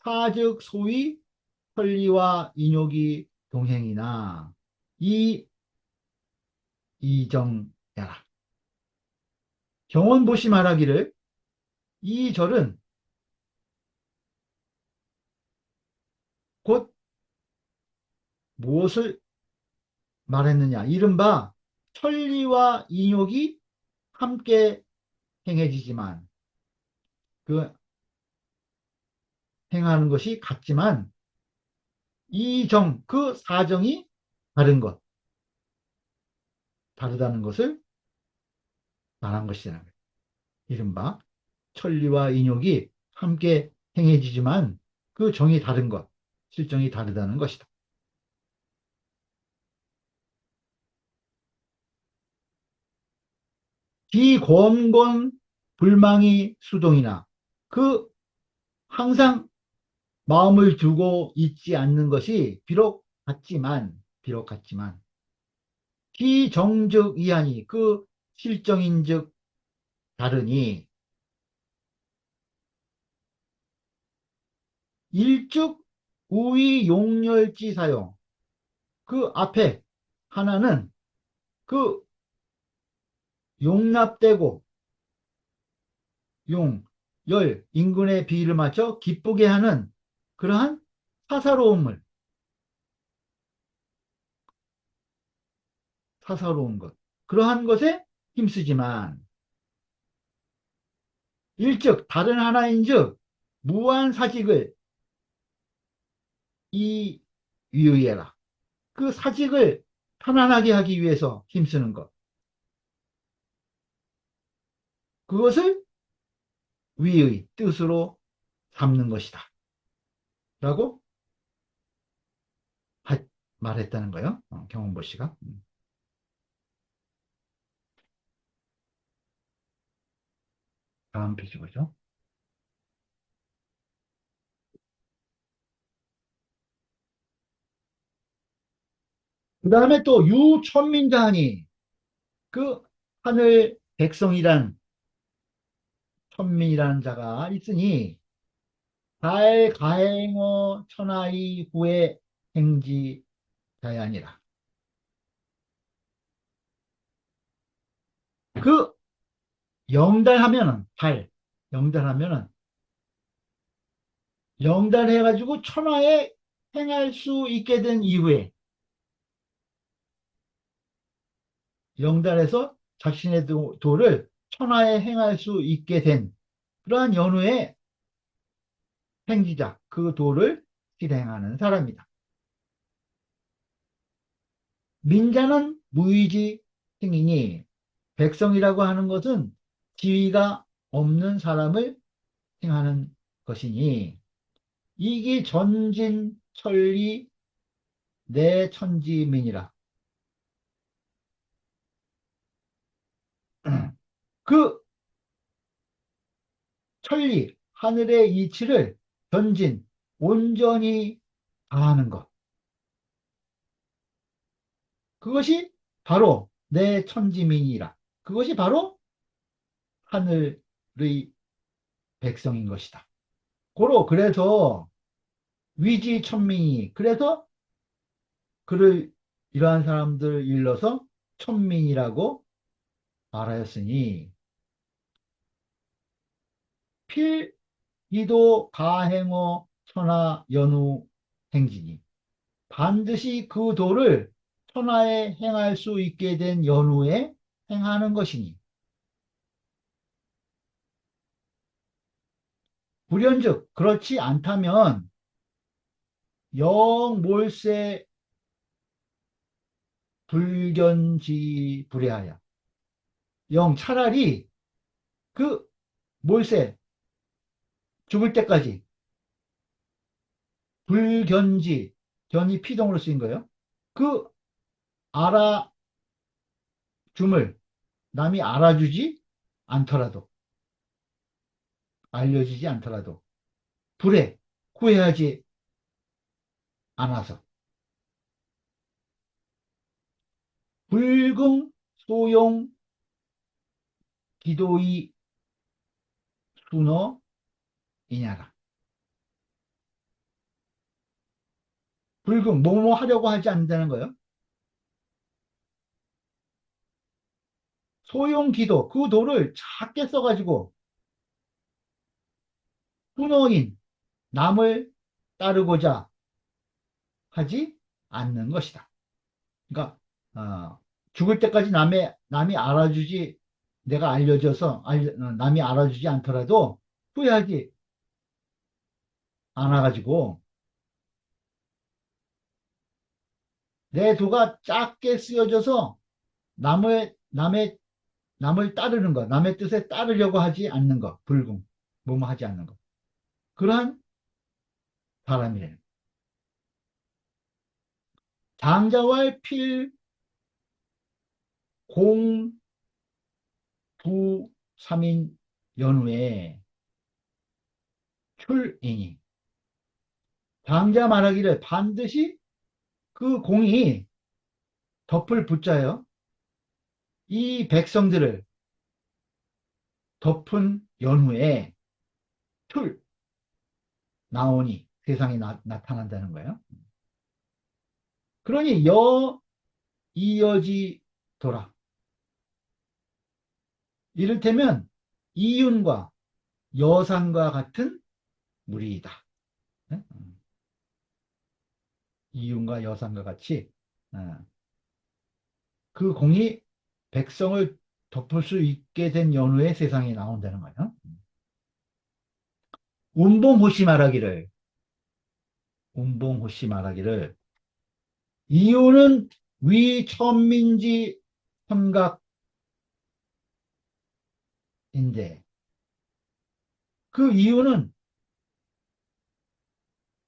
차즉 소위 천리와 인욕이 동행이나 이 이정야라. 경원보시 말하기를 이 절은 곧 무엇을 말했느냐. 이른바 천리와 인욕이 함께 행해지지만 그 행하는 것이 같지만 이 정, 그 사정이 다른 것, 다르다는 것을 말한 것이라는 거예요. 이른바 천리와 인욕이 함께 행해지지만 그 정이 다른 것, 실정이 다르다는 것이다. 기권권 불망이 수동이나 그 항상 마음을 두고 있지 않는 것이 비록 같지만 기정즉 이하니 그 실정인즉 다르니 일즉 우위 용렬지 사용 그 앞에 하나는 그 용납되고 용, 열, 인근의 비를 맞춰 기쁘게 하는 그러한 사사로움을 사사로운 것 그러한 것에 힘쓰지만 일즉 다른 하나인즉 무한 사직을 이 위의해라. 그 사직을 편안하게 하기 위해서 힘쓰는 것. 그것을 위의 뜻으로 삼는 것이다. 라고 말했다는 거예요. 경원보 씨가. 다음 페이지 보죠. 그 다음에 또 유천민자하니 그 하늘 백성이란 천민이라는 자가 있으니 달 가행어 천하의 후에 행지자야 아니라 그 영달하면은 영달하면은 영달해가지고 천하에 행할 수 있게 된 이후에 영달해서 자신의 도를 천하에 행할 수 있게 된 그러한 연후의 행지자 그 도를 실행하는 사람이다. 민자는 무의지 행이니 백성이라고 하는 것은 지위가 없는 사람을 행하는 것이니 이기 전진천리 내천지민이라. 그 천리 하늘의 이치를 전진 온전히 다하는 것 그것이 바로 내천지민이라. 그것이 바로 하늘의 백성인 것이다. 고로 그래서 위지천민이 그래서 그를 이러한 사람들을 일러서 천민이라고 말하였으니 필기도 가행어 천하 연후 행진이 반드시 그 도를 천하에 행할 수 있게 된 연후에 행하는 것이니 불연즉 그렇지 않다면 영몰세 불견지 불야하야 영 차라리 그 몰세 죽을 때까지 불견지 견이 피동으로 쓰인 거예요. 그 알아줌을 남이 알아주지 않더라도 알려지지 않더라도 불에 후회하지 않아서 불금 소용 기도이 순어이냐라. 불금 뭐뭐 하려고 하지 않는다는 거예요. 소용 기도 그 도를 작게 써가지고 순어인 남을 따르고자 하지 않는 것이다. 그러니까 죽을 때까지 남이 알아주지 내가 알려져서 남이 알아주지 않더라도 후회하지 않아가지고 내 도가 작게 쓰여져서 남의 남을 따르는 것, 남의 뜻에 따르려고 하지 않는 것, 불궁, 뭐뭐 하지 않는 것. 그러한 사람이래요. 장자왈 필, 공, 부, 삼인 연후에 출이니. 장자 말하기를 반드시 그 공이 덮을 붙자요. 이 백성들을 덮은 연후에 출, 나오니 세상에 나타난다는 거예요. 그러니 이어지더라. 이를테면 이윤과 여상과 같은 무리이다. 네? 이윤과 여상과 같이 어, 그 공이 백성을 덮을 수 있게 된 연후에 세상에 나온다는 거예요. 운봉호씨 말하기를 운봉호씨 말하기를 이유는 위천민지 삼각인데 그 이유는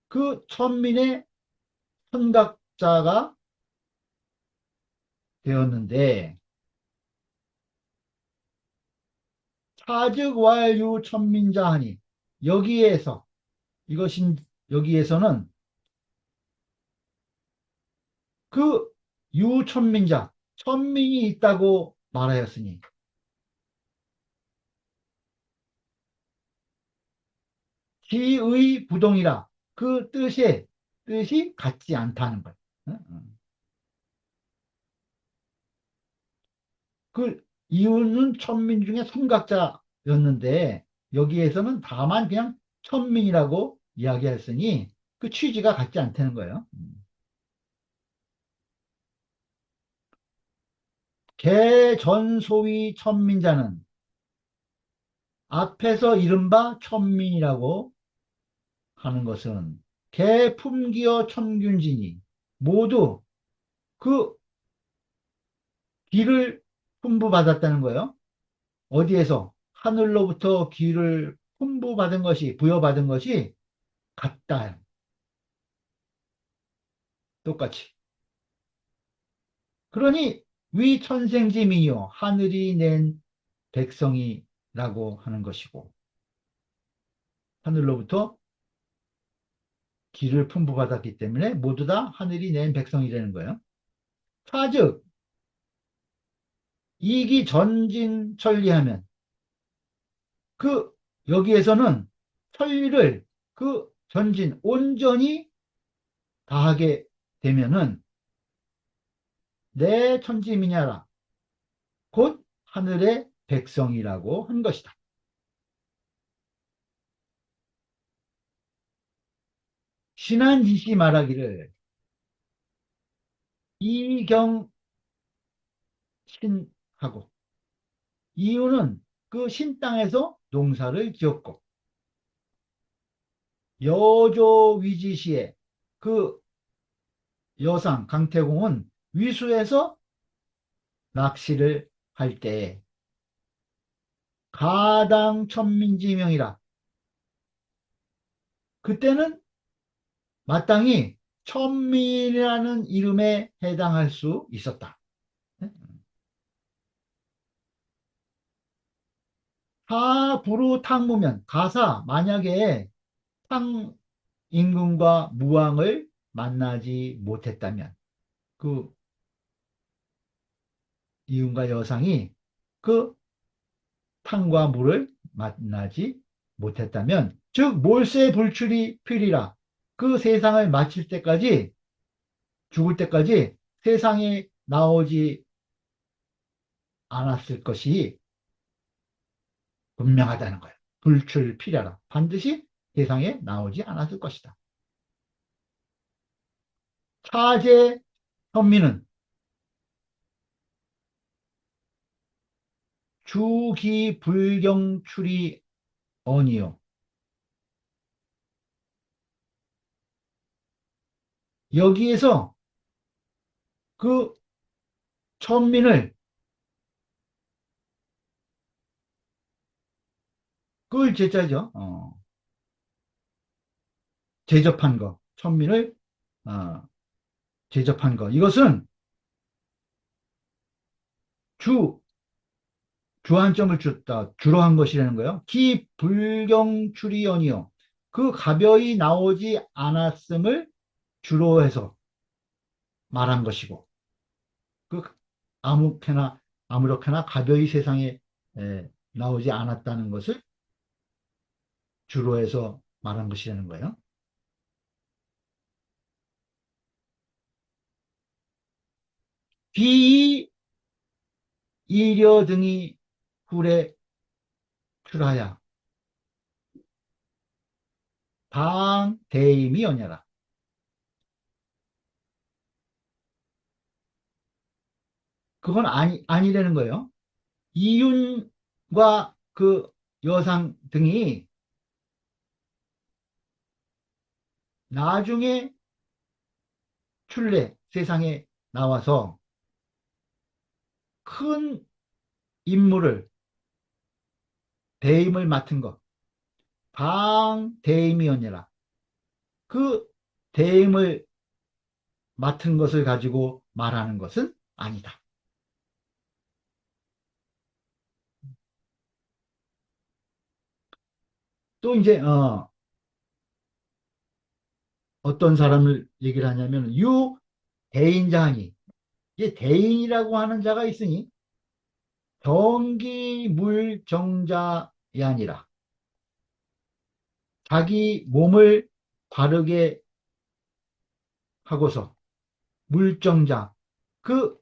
그 천민의 선각자가 되었는데 차즉왈유 천민자 하니 여기에서 이것인 여기에서는 그 유천민자 천민이 있다고 말하였으니 기의 부동이라 그 뜻이 같지 않다는 거예요. 그 이유는 천민 중에 선각자였는데 여기에서는 다만 그냥 천민이라고 이야기했으니 그 취지가 같지 않다는 거예요. 개전소위 천민자는 앞에서 이른바 천민이라고 하는 것은 개품기어 천균지니 모두 그 기를 풍부받았다는 거예요. 어디에서? 하늘로부터 기를 풍부받은 것이, 부여받은 것이 같다. 똑같이. 그러니 위천생지민이요. 하늘이 낸 백성이라고 하는 것이고, 하늘로부터 기를 풍부받았기 때문에 모두 다 하늘이 낸 백성이라는 거예요. 차즉, 이기 전진천리하면, 그, 여기에서는 천리를 그 전진, 온전히 다하게 되면은 내 천지미냐라 곧 하늘의 백성이라고 한 것이다. 신한지시 말하기를 이경신하고 이유는 그 신땅에서 농사를 지었고 여조위지시에 그 여상 강태공은 위수에서 낚시를 할 때 가당 천민지명이라. 그때는 마땅히 천민이라는 이름에 해당할 수 있었다. 하부로 탕무면 가사 만약에 탕 임금과 무왕을 만나지 못했다면 그 이윤과 여상이 그 탕과 무를 만나지 못했다면 즉 몰세 불출이 필이라 그 세상을 마칠 때까지 죽을 때까지 세상에 나오지 않았을 것이 분명하다는 거예요. 불출필하라. 반드시 세상에 나오지 않았을 것이다. 차제 현미는 주기 불경출이 언이요. 여기에서 그 천민을 끌 제자죠. 제접한 거. 천민을 어, 제접한 거. 이것은 주 주안점을 줬다. 주로 한 것이라는 거예요. 기 불경출이 언이요. 그 가벼이 나오지 않았음을 주로 해서 말한 것이고 그 아무렇게나 가벼이 세상에 나오지 않았다는 것을 주로 해서 말한 것이라는 거예요. 비이 이려 등이 굴에 출하야 방 대임이 연야라. 그건 아니라는 거예요. 이윤과 그 여상 등이 나중에 세상에 나와서 큰 임무를 대임을 맡은 것, 방 대임이 연야라. 그 대임을 맡은 것을 가지고 말하는 것은 아니다. 또 이제 어떤 사람을 얘기를 하냐면 유대인자하니 이게 대인이라고 하는 자가 있으니 정기물정자이 아니라 자기 몸을 바르게 하고서 물정자 그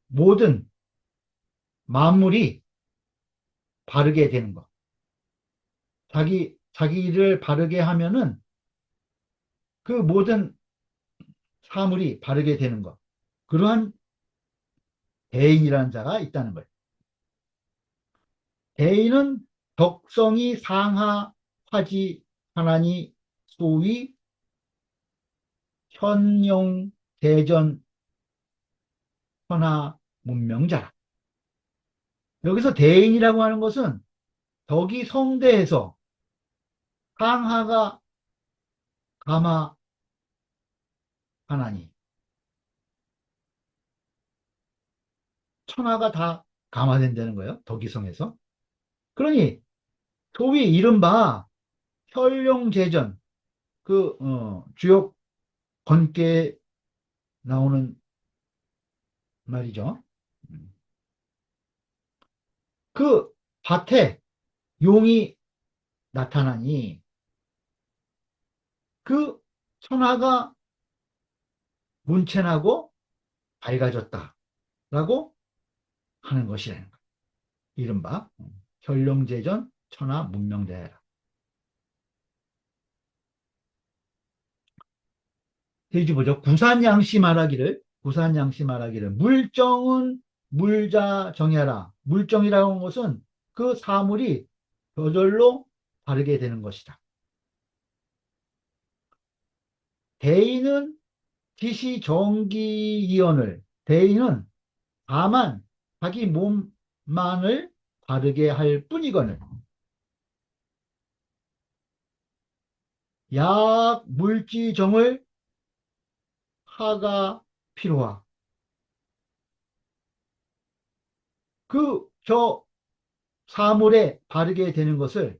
모든 만물이 바르게 되는 것. 자기를 바르게 하면은 그 모든 사물이 바르게 되는 것. 그러한 대인이라는 자가 있다는 거예요. 대인은 덕성이 상하하지 하나니 소위 현용 대전 현하 문명자라. 여기서 대인이라고 하는 것은 덕이 성대해서 상하가 감화하나니 천하가 다 감화된다는 거예요. 덕이성에서. 그러니 소위 이른바 현룡제전 그 주역 건께 나오는 말이죠. 그 밭에 용이 나타나니 그 천하가 문채나고 밝아졌다라고 하는 것이라는 거예요. 이른바 현룡제전 천하 문명대해라. 대지 보죠. 구산양시 말하기를 물정은 물자 정해라. 물정이라고 하는 것은 그 사물이 저절로 바르게 되는 것이다. 대인은 지시정기이언을 대인은 다만 자기 몸만을 바르게 할 뿐이거늘 약 물지정을 하가 필요하. 저 사물에 바르게 되는 것을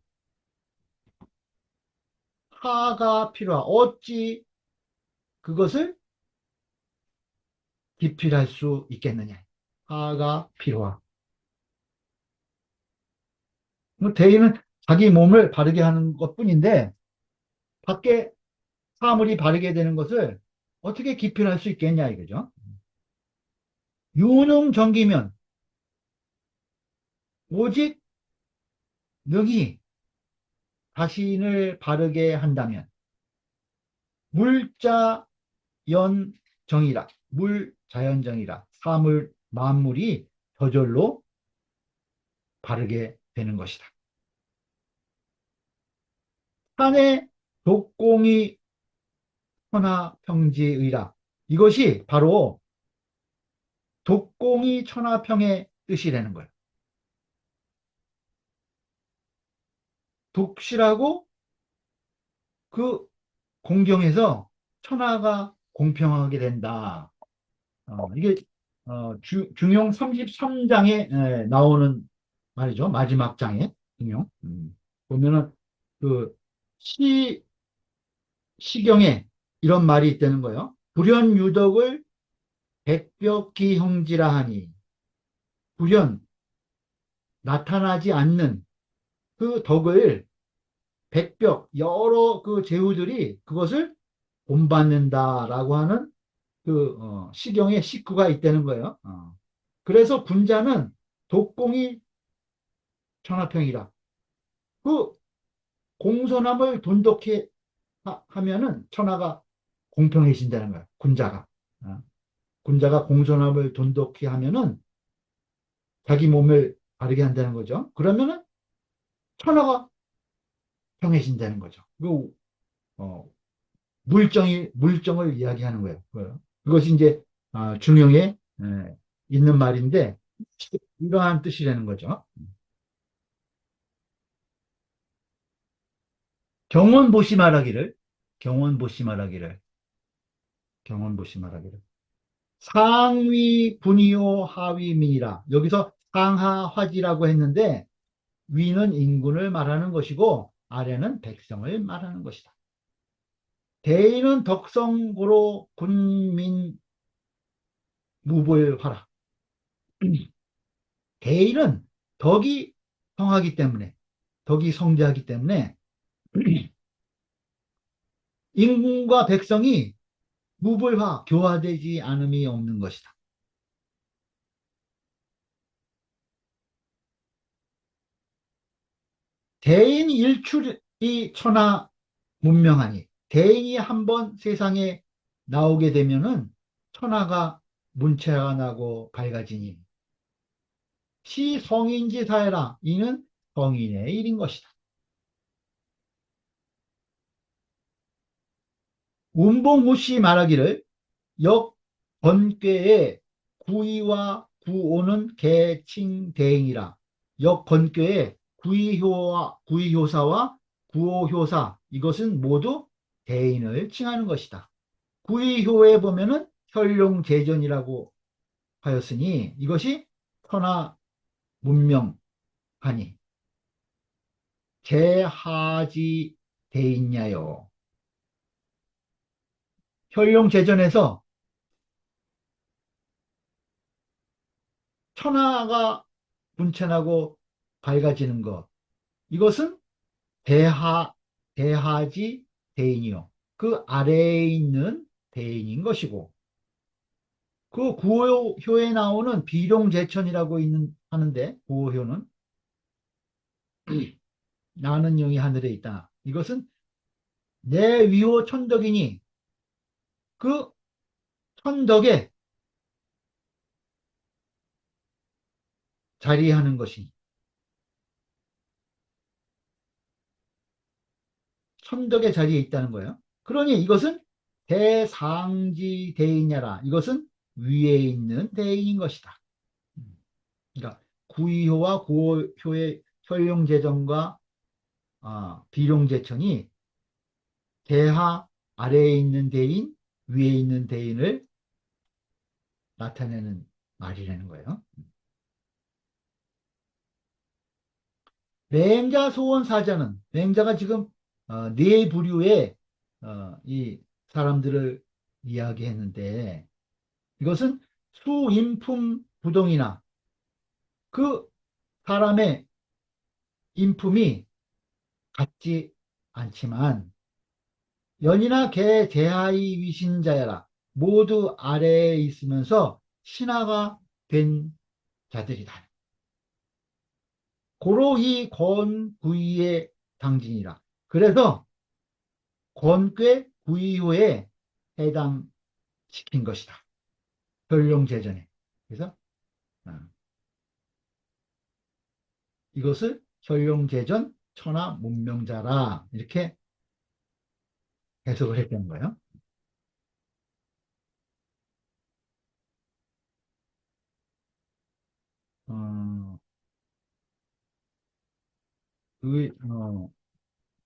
하가 필요하. 어찌 그것을 기필할 수 있겠느냐. 하가 필요하. 뭐 대인은 자기 몸을 바르게 하는 것뿐인데 밖에 사물이 바르게 되는 것을 어떻게 기필할 수 있겠냐 이거죠. 유능정기면 오직 능히 자신을 바르게 한다면 물자연정이라 물자연정이라 사물 만물이 저절로 바르게 되는 것이다. 산의 독공이 천하평지의라. 이것이 바로 독공이 천하평의 뜻이라는 거예요. 독실하고 그 공경에서 천하가 공평하게 된다. 이게 중용 33장에 나오는 말이죠. 마지막 장에 중용. 보면은 그 시경에 이런 말이 있다는 거예요. 불현유덕을 백벽기형지라 하니 불현 나타나지 않는 그 덕을 백벽 여러 그 제후들이 그것을 본받는다라고 하는 시경의 식구가 있다는 거예요. 그래서 군자는 독공이 천하평이라. 그 공손함을 돈독히 하면은 천하가 공평해진다는 거예요. 군자가. 어. 군자가 공손함을 돈독히 하면은 자기 몸을 바르게 한다는 거죠. 그러면은 천하가 평해진다는 거죠. 어, 물정을 이야기하는 거예요. 그것이 이제 중용에 있는 말인데 이러한 뜻이라는 거죠. 경원보시 말하기를 경원보시 말하기를 경원보시 말하기를 상위 분이요 하위 민이라. 여기서 상하화지라고 했는데 위는 인군을 말하는 것이고 아래는 백성을 말하는 것이다. 대인은 덕성고로 군민 무불화라. 대인은 덕이 성하기 때문에 덕이 성대하기 때문에 인군과 백성이 무불화 교화되지 않음이 없는 것이다. 대인 일출이 천하 문명하니 대인이 한번 세상에 나오게 되면은 천하가 문체가 나고 밝아지니 시 성인지 사해라. 이는 성인의 일인 것이다. 운봉우씨 말하기를 역 건괴의 구이와 구오는 계칭대행이라. 역 건괴의 구이효사와 구오효사 이것은 모두 대인을 칭하는 것이다. 구이효에 보면은 혈룡제전이라고 하였으니 이것이 천하 문명하니 제하지 대인야요. 혈룡제전에서 천하가 문천하고 밝아지는 것 이것은 대하지 대인이요. 그 아래에 있는 대인인 것이고 그 구호효에 나오는 비룡제천이라고 하는데 구호효는 나는 영이 하늘에 있다. 이것은 내 위호 천덕이니 그 천덕에 자리하는 것이 천덕의 자리에 있다는 거예요. 그러니 이것은 대상지 대인야라. 이것은 위에 있는 대인인 것이다. 그러니까 구의호와 구호효의 현룡제전과 비룡제천이 대하 아래에 있는 대인, 위에 있는 대인을 나타내는 말이라는 거예요. 맹자 소원 사자는 맹자가 지금 네 부류의 이 사람들을 이야기했는데 이것은 수인품 부동이나 그 사람의 인품이 같지 않지만 연이나 개 제하의 위신자야라 모두 아래에 있으면서 신하가 된 자들이다. 고로 이 권구이의 당진이라. 그래서 권괴 구이호에 해당시킨 것이다. 현룡제전에. 그래서 어, 이것을 현룡제전 천하 문명자라 이렇게 해석을 했던 거예요. 어,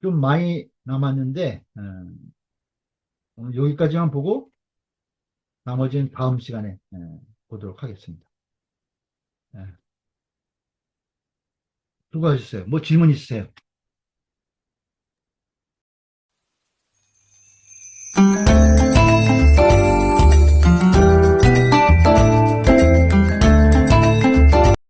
좀 많이 남았는데 오늘 여기까지만 보고 나머지는 다음 시간에 보도록 하겠습니다. 예, 수고하셨어요. 뭐 질문 있으세요?